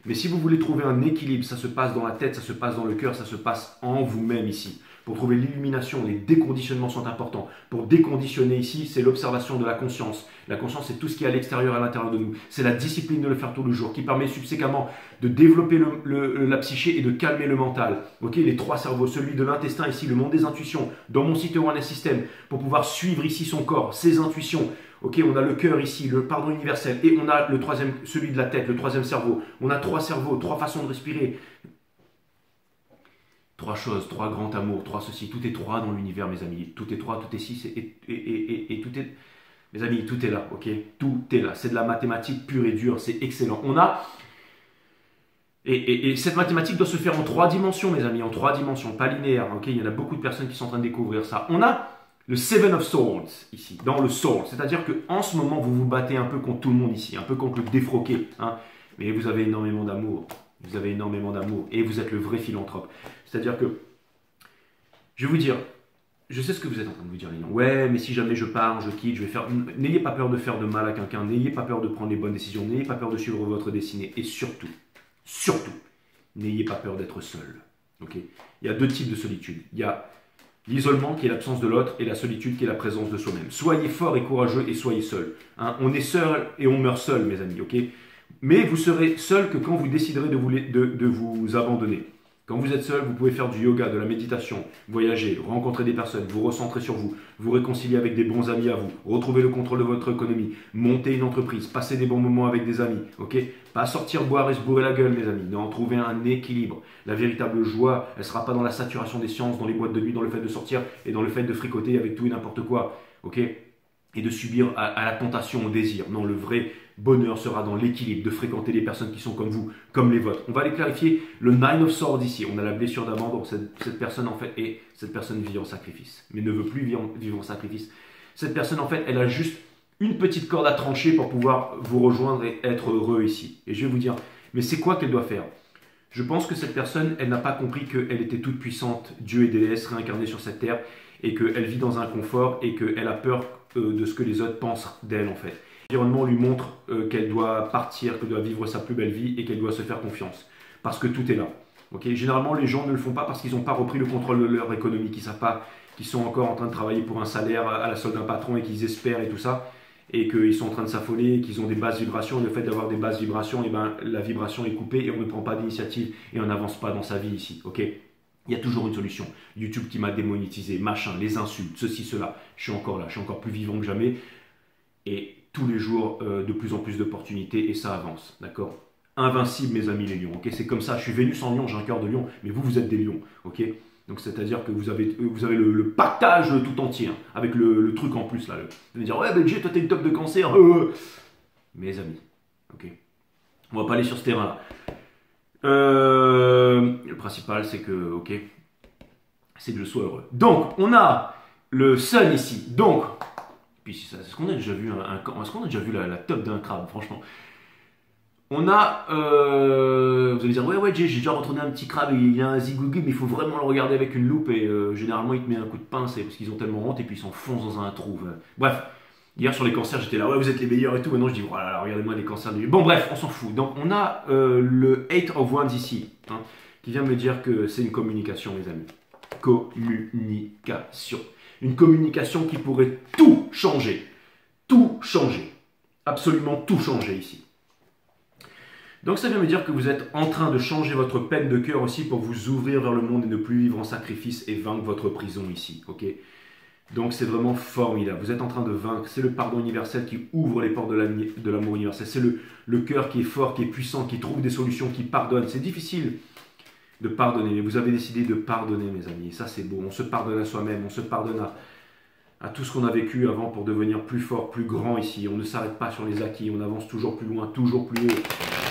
A: Mais si vous voulez trouver un équilibre, ça se passe dans la tête, ça se passe dans le cœur, ça se passe en vous-même ici. Pour trouver l'illumination, les déconditionnements sont importants. Pour déconditionner ici, c'est l'observation de la conscience. La conscience, c'est tout ce qui est à l'extérieur et à l'intérieur de nous. C'est la discipline de le faire tous les jours qui permet subséquemment de développer la psyché et de calmer le mental. Ok, les trois cerveaux, celui de l'intestin ici, le monde des intuitions, dans mon site Awareness System, pour pouvoir suivre ici son corps, ses intuitions. Ok, on a le cœur ici, le pardon universel, et on a le troisième, celui de la tête, le troisième cerveau. On a trois cerveaux, trois façons de respirer. Trois choses, trois grands amours, trois ceci, tout est trois dans l'univers, mes amis. Tout est trois, tout est six, et tout est... Mes amis, tout est là, ok? Tout est là. C'est de la mathématique pure et dure, c'est excellent. On a... Et cette mathématique doit se faire en trois dimensions, mes amis, en trois dimensions, pas linéaire, ok? Il y en a beaucoup de personnes qui sont en train de découvrir ça. On a le Seven of Swords, ici, dans le Sword. C'est-à-dire qu'en ce moment, vous vous battez un peu contre tout le monde ici, un peu contre le défroqué, hein? Mais vous avez énormément d'amour. Vous avez énormément d'amour et vous êtes le vrai philanthrope. C'est-à-dire que, je vais vous dire, je sais ce que vous êtes en train de vous dire, les gens. Ouais, mais si jamais je pars, je quitte, je vais faire... N'ayez pas peur de faire de mal à quelqu'un, n'ayez pas peur de prendre les bonnes décisions, n'ayez pas peur de suivre votre destinée. Et surtout, n'ayez pas peur d'être seul. Okay, il y a deux types de solitude. Il y a l'isolement qui est l'absence de l'autre et la solitude qui est la présence de soi-même. Soyez fort et courageux et soyez seul. Hein, on est seul et on meurt seul, mes amis, ok? Mais vous serez seul que quand vous déciderez de vous abandonner. Quand vous êtes seul, vous pouvez faire du yoga, de la méditation, voyager, rencontrer des personnes, vous recentrer sur vous, vous réconcilier avec des bons amis à vous, retrouver le contrôle de votre économie, monter une entreprise, passer des bons moments avec des amis, ok? Pas sortir boire et se bourrer la gueule, mes amis, non, trouver un équilibre. La véritable joie, elle ne sera pas dans la saturation des sciences, dans les boîtes de nuit, dans le fait de sortir et dans le fait de fricoter avec tout et n'importe quoi, ok? Et de subir à la tentation, au désir. Non, le vrai bonheur sera dans l'équilibre, de fréquenter les personnes qui sont comme vous, comme les vôtres. On va aller clarifier le Nine of Swords ici. On a la blessure d'abandon. Cette personne, en fait, et cette personne vit en sacrifice, mais ne veut plus vivre en sacrifice. Cette personne, en fait, elle a juste une petite corde à trancher pour pouvoir vous rejoindre et être heureux ici. Et je vais vous dire, mais c'est quoi qu'elle doit faire? Je pense que cette personne, elle n'a pas compris qu'elle était toute puissante, Dieu et déesse réincarnée sur cette terre, et qu'elle vit dans un confort et qu'elle a peur de ce que les autres pensent d'elle, en fait. L'environnement lui montre qu'elle doit partir, qu'elle doit vivre sa plus belle vie et qu'elle doit se faire confiance. Parce que tout est là. Okay, généralement, les gens ne le font pas parce qu'ils n'ont pas repris le contrôle de leur économie, qu'ils savent pas, qu'ils sont encore en train de travailler pour un salaire à la solde d'un patron et qu'ils espèrent et tout ça, et qu'ils sont en train de s'affoler, qu'ils ont des basses vibrations. Et le fait d'avoir des basses vibrations, et ben, la vibration est coupée et on ne prend pas d'initiative et on n'avance pas dans sa vie ici. Okay, il y a toujours une solution. YouTube qui m'a démonétisé, machin, les insultes, ceci, cela. Je suis encore là, je suis encore plus vivant que jamais. Et tous les jours, de plus en plus d'opportunités et ça avance, d'accord? Invincible, mes amis les lions, ok? C'est comme ça, je suis Vénus en lion, j'ai un cœur de lion, mais vous êtes des lions, ok? Donc c'est-à-dire que vous avez le partage tout entier, hein, avec le truc en plus, là. Vous allez dire, ouais, Benji, toi t'es une top de cancer, mes amis, ok? On va pas aller sur ce terrain-là. Le principal, c'est que, ok, c'est que je sois heureux. Donc, on a le sun ici, donc... Puis est-ce qu'on a déjà vu est-ce qu'on a déjà vu la top d'un crabe, franchement? On a, vous allez dire, ouais, j'ai déjà retourné un petit crabe, il y a un zigougi, mais il faut vraiment le regarder avec une loupe et généralement il te met un coup de pince parce qu'ils ont tellement honte et puis ils s'enfoncent dans un trou. Bref, hier sur les cancers, j'étais là, ouais, vous êtes les meilleurs et tout. Maintenant je dis, voilà, regardez-moi les cancers. Bon, bref, on s'en fout. Donc on a le Eight of Wands ici, hein, qui vient me dire que c'est une communication, mes amis. Communication. Une communication qui pourrait tout changer. Tout changer. absolument tout changer ici. Donc ça vient me dire que vous êtes en train de changer votre peine de cœur aussi pour vous ouvrir vers le monde et ne plus vivre en sacrifice et vaincre votre prison ici. Ok. Donc c'est vraiment formidable. Vous êtes en train de vaincre. C'est le pardon universel qui ouvre les portes de l'amour universel. C'est le cœur qui est fort, qui est puissant, qui trouve des solutions, qui pardonne. C'est difficile de pardonner, mais vous avez décidé de pardonner, mes amis. Et ça, c'est beau. On se pardonne à soi-même, on se pardonne à tout ce qu'on a vécu avant pour devenir plus fort, plus grand ici. On ne s'arrête pas sur les acquis, on avance toujours plus loin, toujours plus haut.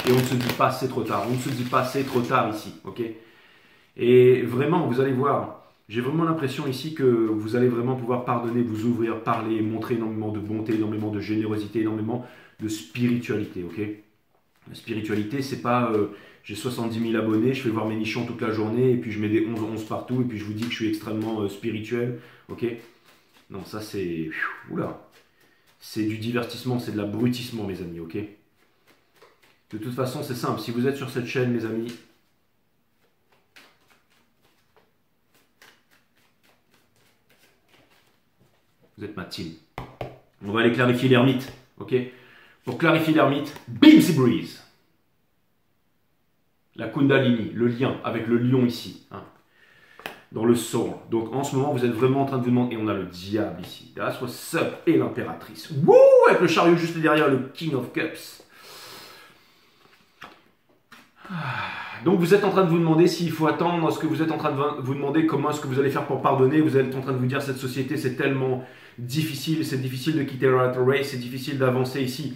A: Et on ne se dit pas c'est trop tard. On ne se dit pas c'est trop tard ici. Ok. Et vraiment, vous allez voir, j'ai vraiment l'impression ici que vous allez vraiment pouvoir pardonner, vous ouvrir, parler, montrer énormément de bonté, énormément de générosité, énormément de spiritualité. Ok. La spiritualité, c'est pas j'ai 70 000 abonnés, je fais voir mes nichons toute la journée et puis je mets des 11 partout et puis je vous dis que je suis extrêmement spirituel. Ok. Non, ça c'est... Oula. C'est du divertissement, c'est de l'abrutissement, mes amis, ok? De toute façon, c'est simple. Si vous êtes sur cette chaîne, mes amis, vous êtes ma team. On va aller clarifier l'ermite, ok? Pour clarifier l'ermite, Bimsy Breeze. La Kundalini, le lien avec le lion ici, hein, dans le soul. Donc en ce moment, vous êtes vraiment en train de vous demander, et on a le diable ici, that's what's up, et l'impératrice. Wouh, avec le chariot juste derrière, le King of Cups. Donc vous êtes en train de vous demander s'il faut attendre, est-ce que vous êtes en train de vous demander comment est-ce que vous allez faire pour pardonner, vous êtes en train de vous dire cette société c'est tellement difficile, c'est difficile de quitter Rat Race, c'est difficile d'avancer ici.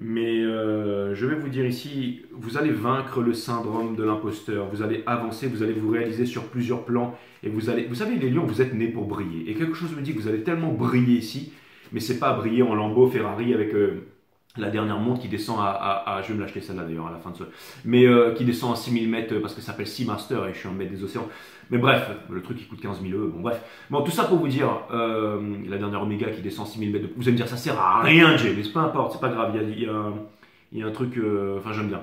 A: Mais je vais vous dire ici, vous allez vaincre le syndrome de l'imposteur, vous allez avancer, vous allez vous réaliser sur plusieurs plans et vous savez les lions, vous êtes nés pour briller. Et quelque chose me dit que vous allez tellement briller ici, mais c'est pas briller en Lambo, Ferrari avec la dernière montre qui descend je vais me l'acheter celle-là d'ailleurs à la fin de ce... Mais qui descend à 6000 mètres parce que ça s'appelle Seamaster et je suis un maître des océans. Mais bref, le truc qui coûte 15 000 €, bon bref. Bon, tout ça pour vous dire, la dernière Omega qui descend 6000 mètres, vous allez me dire ça sert à rien Jay, mais c'est pas importe, c'est pas grave, il y a un truc, enfin j'aime bien.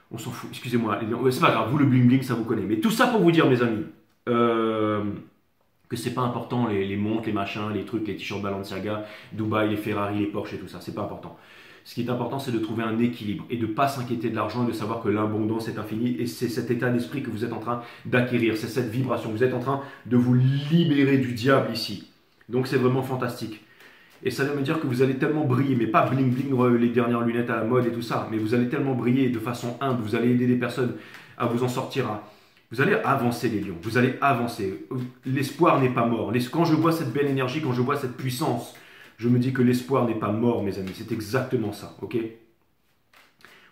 A: On s'en fout, excusez-moi, c'est pas grave, vous le bling bling ça vous connaît. Mais tout ça pour vous dire mes amis, que c'est pas important les montres, les machins, les trucs, les t-shirts Balenciaga, Dubaï, les Ferrari, les Porsche et tout ça, c'est pas important. Ce qui est important, c'est de trouver un équilibre et de ne pas s'inquiéter de l'argent et de savoir que l'abondance est infinie. Et c'est cet état d'esprit que vous êtes en train d'acquérir, c'est cette vibration. Vous êtes en train de vous libérer du diable ici. Donc c'est vraiment fantastique. Et ça veut me dire que vous allez tellement briller, mais pas bling bling, les dernières lunettes à la mode et tout ça, mais vous allez tellement briller de façon humble, vous allez aider des personnes à vous en sortir. Vous allez avancer les lions, vous allez avancer. L'espoir n'est pas mort. Quand je vois cette belle énergie, quand je vois cette puissance, je me dis que l'espoir n'est pas mort, mes amis. C'est exactement ça, ok?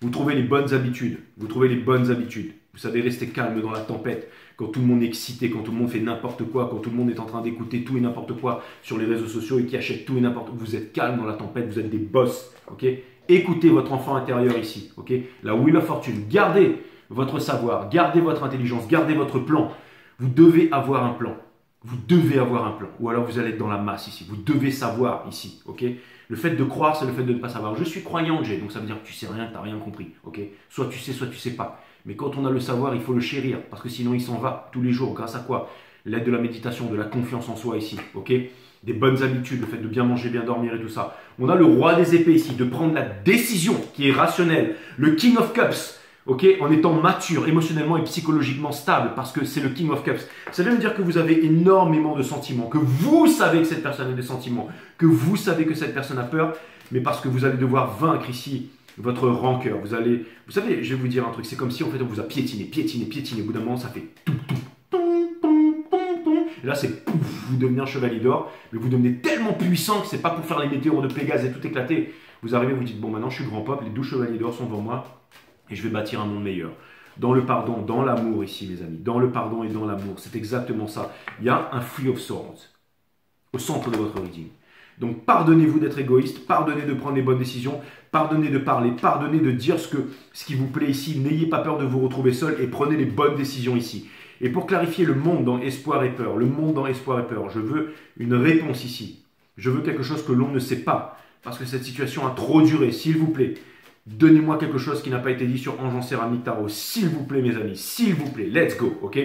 A: Vous trouvez les bonnes habitudes. Vous trouvez les bonnes habitudes. Vous savez rester calme dans la tempête, quand tout le monde est excité, quand tout le monde fait n'importe quoi, quand tout le monde est en train d'écouter tout et n'importe quoi sur les réseaux sociaux et qui achète tout et n'importe quoi. Vous êtes calme dans la tempête, vous êtes des boss, ok? Écoutez votre enfant intérieur ici, ok? La Wheel of Fortune. Gardez votre savoir, gardez votre intelligence, gardez votre plan. Vous devez avoir un plan. Vous devez avoir un plan, ou alors vous allez être dans la masse ici. Vous devez savoir ici, ok? Le fait de croire, c'est le fait de ne pas savoir. Je suis croyant, Jay, donc ça veut dire que tu sais rien, que tu n'as rien compris, ok? Soit tu sais pas. Mais quand on a le savoir, il faut le chérir, parce que sinon il s'en va tous les jours. Grâce à quoi? L'aide de la méditation, de la confiance en soi ici, ok? Des bonnes habitudes, le fait de bien manger, bien dormir et tout ça. On a le roi des épées ici, de prendre la décision qui est rationnelle. Le King of Cups, ok, en étant mature, émotionnellement et psychologiquement stable, parce que c'est le King of Cups. Ça veut dire que vous avez énormément de sentiments, que vous savez que cette personne a des sentiments, que vous savez que cette personne a peur, mais parce que vous allez devoir vaincre ici votre rancœur. Vous savez, je vais vous dire un truc, c'est comme si en fait on vous a piétiné. Au bout d'un moment, ça fait tout, et là, c'est pouf, vous devenez un chevalier d'or, mais vous devenez tellement puissant que c'est pas pour faire les météores de Pégase et tout éclater. Vous arrivez, vous dites, bon, maintenant je suis grand peuple, les 12 chevaliers d'or sont devant moi, et je vais bâtir un monde meilleur. Dans le pardon, dans l'amour ici, mes amis. Dans le pardon et dans l'amour. C'est exactement ça. Il y a un Three of Swords au centre de votre reading. Donc, pardonnez-vous d'être égoïste. Pardonnez de prendre les bonnes décisions. Pardonnez de parler. Pardonnez de dire ce qui vous plaît ici. N'ayez pas peur de vous retrouver seul et prenez les bonnes décisions ici. Et pour clarifier le monde dans espoir et peur, je veux une réponse ici. Je veux quelque chose que l'on ne sait pas. Parce que cette situation a trop duré. S'il vous plaît. Donnez-moi quelque chose qui n'a pas été dit sur Ange en Céramique Tarot. S'il vous plaît, mes amis. S'il vous plaît. Let's go. Ok?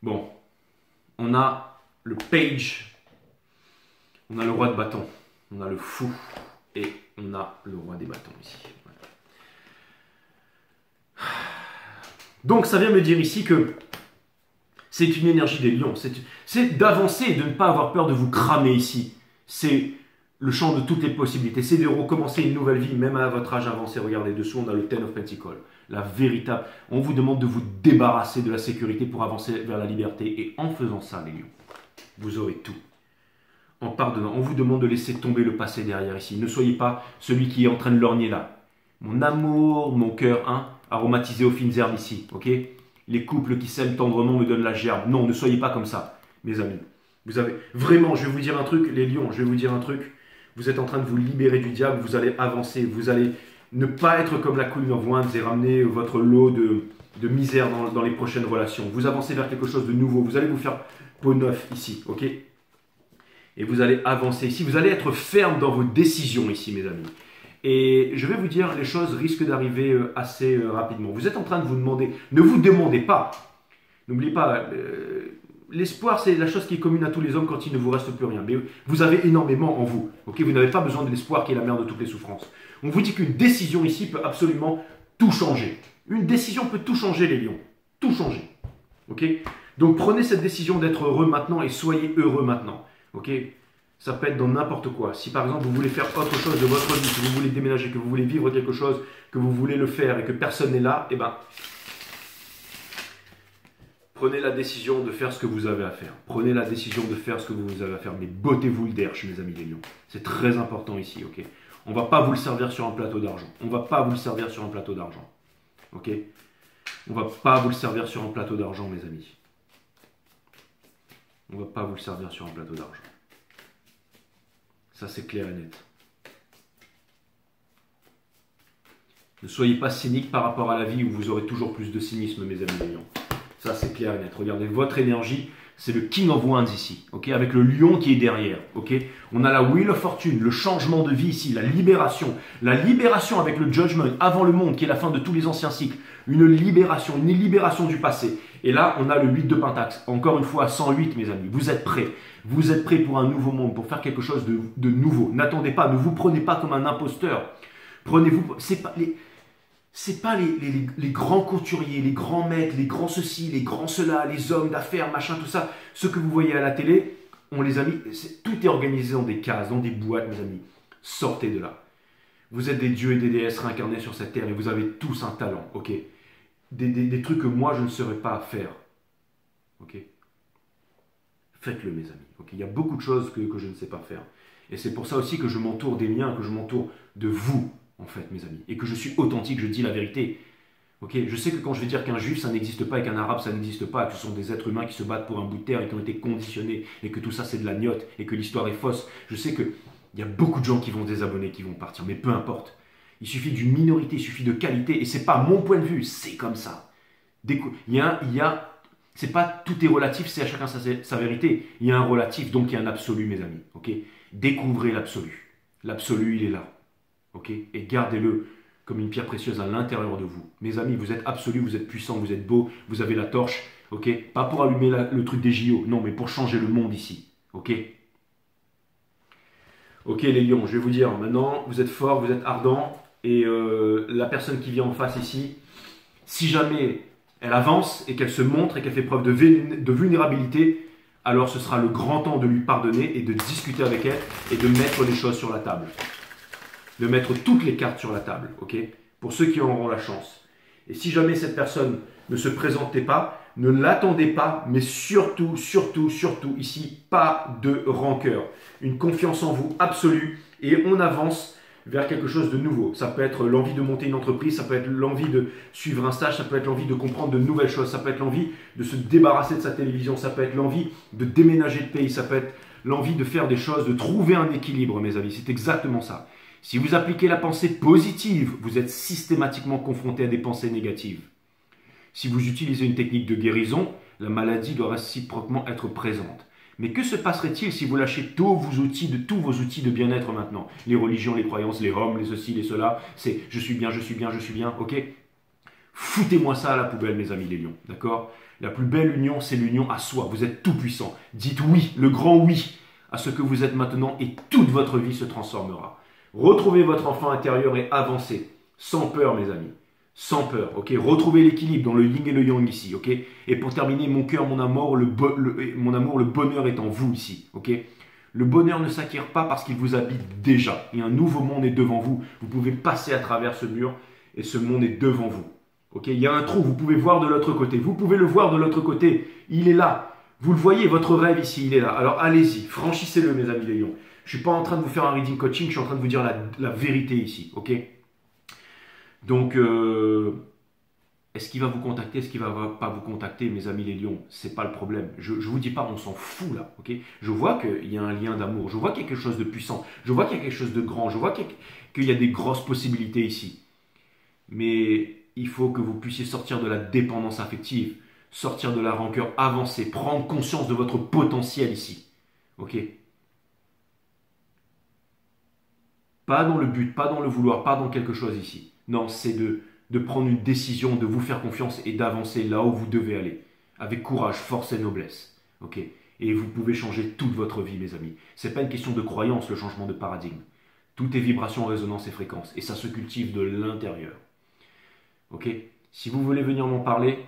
A: Bon. On a le page. On a le roi de bâton. On a le fou. Et on a le roi des bâtons ici. Voilà. Donc ça vient me dire ici que c'est une énergie des lions. C'est d'avancer et de ne pas avoir peur de vous cramer ici. C'est le champ de toutes les possibilités. C'est de recommencer une nouvelle vie, même à votre âge avancé. Regardez, dessous, on a le Ten of Pentacles. La véritable. On vous demande de vous débarrasser de la sécurité pour avancer vers la liberté. Et en faisant ça, les lions, vous aurez tout. En pardonnant, on vous demande de laisser tomber le passé derrière ici. Ne soyez pas celui qui est en train de lorgner là. Mon amour, mon cœur, hein, aromatisé aux fines herbes ici, ok? Les couples qui s'aiment tendrement me donnent la gerbe. Non, ne soyez pas comme ça, mes amis. Vous avez vraiment, je vais vous dire un truc, les lions, je vais vous dire un truc. Vous êtes en train de vous libérer du diable, vous allez avancer, vous allez ne pas être comme la Queen of Wands et ramener votre lot de misère dans les prochaines relations. Vous avancez vers quelque chose de nouveau. Vous allez vous faire peau neuf ici, ok? Et vous allez avancer ici. Vous allez être ferme dans vos décisions ici, mes amis. Et je vais vous dire, les choses risquent d'arriver assez rapidement. Vous êtes en train de vous demander, ne vous demandez pas. N'oubliez pas, l'espoir, c'est la chose qui est commune à tous les hommes quand il ne vous reste plus rien. Mais vous avez énormément en vous. Okay, vous n'avez pas besoin de l'espoir qui est la mère de toutes les souffrances. On vous dit qu'une décision ici peut absolument tout changer. Une décision peut tout changer, les lions. Tout changer. Okay, donc prenez cette décision d'être heureux maintenant et soyez heureux maintenant. Okay, ça peut être dans n'importe quoi. Si par exemple vous voulez faire autre chose de votre vie, que vous voulez déménager, que vous voulez vivre quelque chose, que vous voulez le faire et que personne n'est là, eh ben, prenez la décision de faire ce que vous avez à faire. Prenez la décision de faire ce que vous avez à faire. Mais bottez-vous le derche, mes amis les lions. C'est très important ici, ok? On ne va pas vous le servir sur un plateau d'argent. On ne va pas vous le servir sur un plateau d'argent. Ok? On ne va pas vous le servir sur un plateau d'argent, mes amis. On ne va pas vous le servir sur un plateau d'argent. Ça, c'est clair et net. Ne soyez pas cynique par rapport à la vie où vous aurez toujours plus de cynisme, mes amis les lions. Ça, c'est clair et net. Regardez, votre énergie, c'est le King of Wands ici, ok, avec le lion qui est derrière. Ok, on a la Wheel of Fortune, le changement de vie ici, la libération avec le Judgment avant le monde, qui est la fin de tous les anciens cycles. Une libération du passé. Et là, on a le 8 de Pentacle. Encore une fois, 108, mes amis. Vous êtes prêts. Vous êtes prêts pour un nouveau monde, pour faire quelque chose de nouveau. N'attendez pas, ne vous prenez pas comme un imposteur. Prenez-vous, c'est pas les grands couturiers, les grands maîtres, les grands ceci, les grands cela, les hommes d'affaires, machin, tout ça. Ce que vous voyez à la télé, on les a mis, tout est organisé dans des cases, dans des boîtes, mes amis. Sortez de là. Vous êtes des dieux et des déesses réincarnés sur cette terre et vous avez tous un talent, ok? Des trucs que moi, je ne saurais pas faire, ok? Faites-le, mes amis, ok? Il y a beaucoup de choses que je ne sais pas faire. Et c'est pour ça aussi que je m'entoure des miens, que je m'entoure de vous, en fait, mes amis, et que je suis authentique, je dis la vérité. Okay, je sais que quand je vais dire qu'un juif, ça n'existe pas, et qu'un arabe, ça n'existe pas, que ce sont des êtres humains qui se battent pour un bout de terre et qui ont été conditionnés, et que tout ça, c'est de la gnôte, et que l'histoire est fausse, je sais qu'il y a beaucoup de gens qui vont désabonner, qui vont partir, mais peu importe. Il suffit d'une minorité, il suffit de qualité, et c'est pas mon point de vue, c'est comme ça. C'est pas tout est relatif, c'est à chacun sa vérité. Il y a un relatif, donc il y a un absolu, mes amis. Okay, découvrez l'absolu. L'absolu, il est là. Okay, et gardez-le comme une pierre précieuse à l'intérieur de vous. Mes amis, vous êtes absolus, vous êtes puissants, vous êtes beaux, vous avez la torche. Okay, pas pour allumer le truc des JO, non, mais pour changer le monde ici. Ok, ok, les lions, je vais vous dire, maintenant, vous êtes forts, vous êtes ardents, et la personne qui vient en face ici, si jamais elle avance et qu'elle se montre et qu'elle fait preuve de vulnérabilité, alors ce sera le grand temps de lui pardonner et de discuter avec elle et de mettre les choses sur la table. De mettre toutes les cartes sur la table, ok? Pour ceux qui en auront la chance. Et si jamais cette personne ne se présentait pas, ne l'attendez pas, mais surtout, surtout, surtout, ici, pas de rancœur. Une confiance en vous absolue et on avance vers quelque chose de nouveau. Ça peut être l'envie de monter une entreprise, ça peut être l'envie de suivre un stage, ça peut être l'envie de comprendre de nouvelles choses, ça peut être l'envie de se débarrasser de sa télévision, ça peut être l'envie de déménager de pays, ça peut être l'envie de faire des choses, de trouver un équilibre, mes amis. C'est exactement ça. Si vous appliquez la pensée positive, vous êtes systématiquement confronté à des pensées négatives. Si vous utilisez une technique de guérison, la maladie doit réciproquement être présente. Mais que se passerait-il si vous lâchez tous vos outils de bien-être maintenant? Les religions, les croyances, les hommes, les ceci, les cela, c'est je suis bien, je suis bien, je suis bien, ok? Foutez-moi ça à la poubelle, mes amis les lions, d'accord? La plus belle union, c'est l'union à soi. Vous êtes tout puissant. Dites oui, le grand oui, à ce que vous êtes maintenant et toute votre vie se transformera. Retrouvez votre enfant intérieur et avancez. Sans peur, mes amis. Sans peur, ok. Retrouvez l'équilibre dans le yin et le yang ici, ok. Et pour terminer, mon cœur, mon amour, le bonheur est en vous ici, ok. Le bonheur ne s'acquiert pas parce qu'il vous habite déjà. Et un nouveau monde est devant vous. Vous pouvez passer à travers ce mur et ce monde est devant vous. Ok, il y a un trou, vous pouvez voir de l'autre côté. Vous pouvez le voir de l'autre côté. Il est là. Vous le voyez, votre rêve ici, il est là. Alors allez-y, franchissez-le, mes amis les lions. Je ne suis pas en train de vous faire un reading coaching, je suis en train de vous dire la vérité ici. Ok. Donc, est-ce qu'il va vous contacter, est-ce qu'il ne va pas vous contacter, mes amis les lions? Ce n'est pas le problème. Je ne vous dis pas, on s'en fout là. Ok. Je vois qu'il y a un lien d'amour, je vois qu'il y a quelque chose de puissant, je vois qu'il y a quelque chose de grand, je vois qu'il y a des grosses possibilités ici. Mais il faut que vous puissiez sortir de la dépendance affective, sortir de la rancœur, avancer, prendre conscience de votre potentiel ici. Ok? Pas dans le but, pas dans le vouloir, pas dans quelque chose ici. Non, c'est de prendre une décision, de vous faire confiance et d'avancer là où vous devez aller. Avec courage, force et noblesse. Ok? Et vous pouvez changer toute votre vie, mes amis. Ce n'est pas une question de croyance, le changement de paradigme. Tout est vibration, résonance et fréquence. Et ça se cultive de l'intérieur. Ok? Si vous voulez venir m'en parler,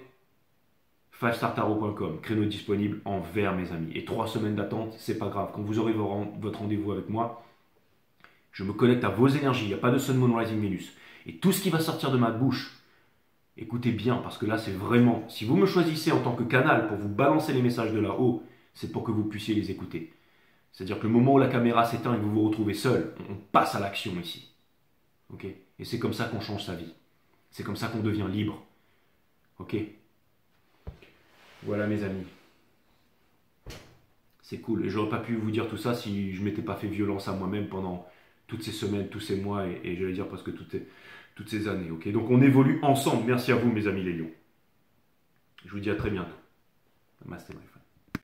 A: 5startarot.com, créneau disponible en vert, mes amis. Et 3 semaines d'attente, c'est pas grave. Quand vous aurez votre rendez-vous avec moi, je me connecte à vos énergies. Il n'y a pas de Sun, Moon, Rising, Venus. Et tout ce qui va sortir de ma bouche, écoutez bien, parce que là, c'est vraiment... Si vous me choisissez en tant que canal pour vous balancer les messages de là-haut, c'est pour que vous puissiez les écouter. C'est-à-dire que le moment où la caméra s'éteint et que vous vous retrouvez seul, on passe à l'action ici. Ok? Et c'est comme ça qu'on change sa vie. C'est comme ça qu'on devient libre. Ok? Voilà, mes amis. C'est cool. Et j'aurais pas pu vous dire tout ça si je m'étais pas fait violence à moi-même pendant toutes ces semaines, tous ces mois et j'allais dire presque toutes ces années. Ok? Donc on évolue ensemble. Merci à vous, mes amis les lions. Je vous dis à très bientôt. Namaste, my friend.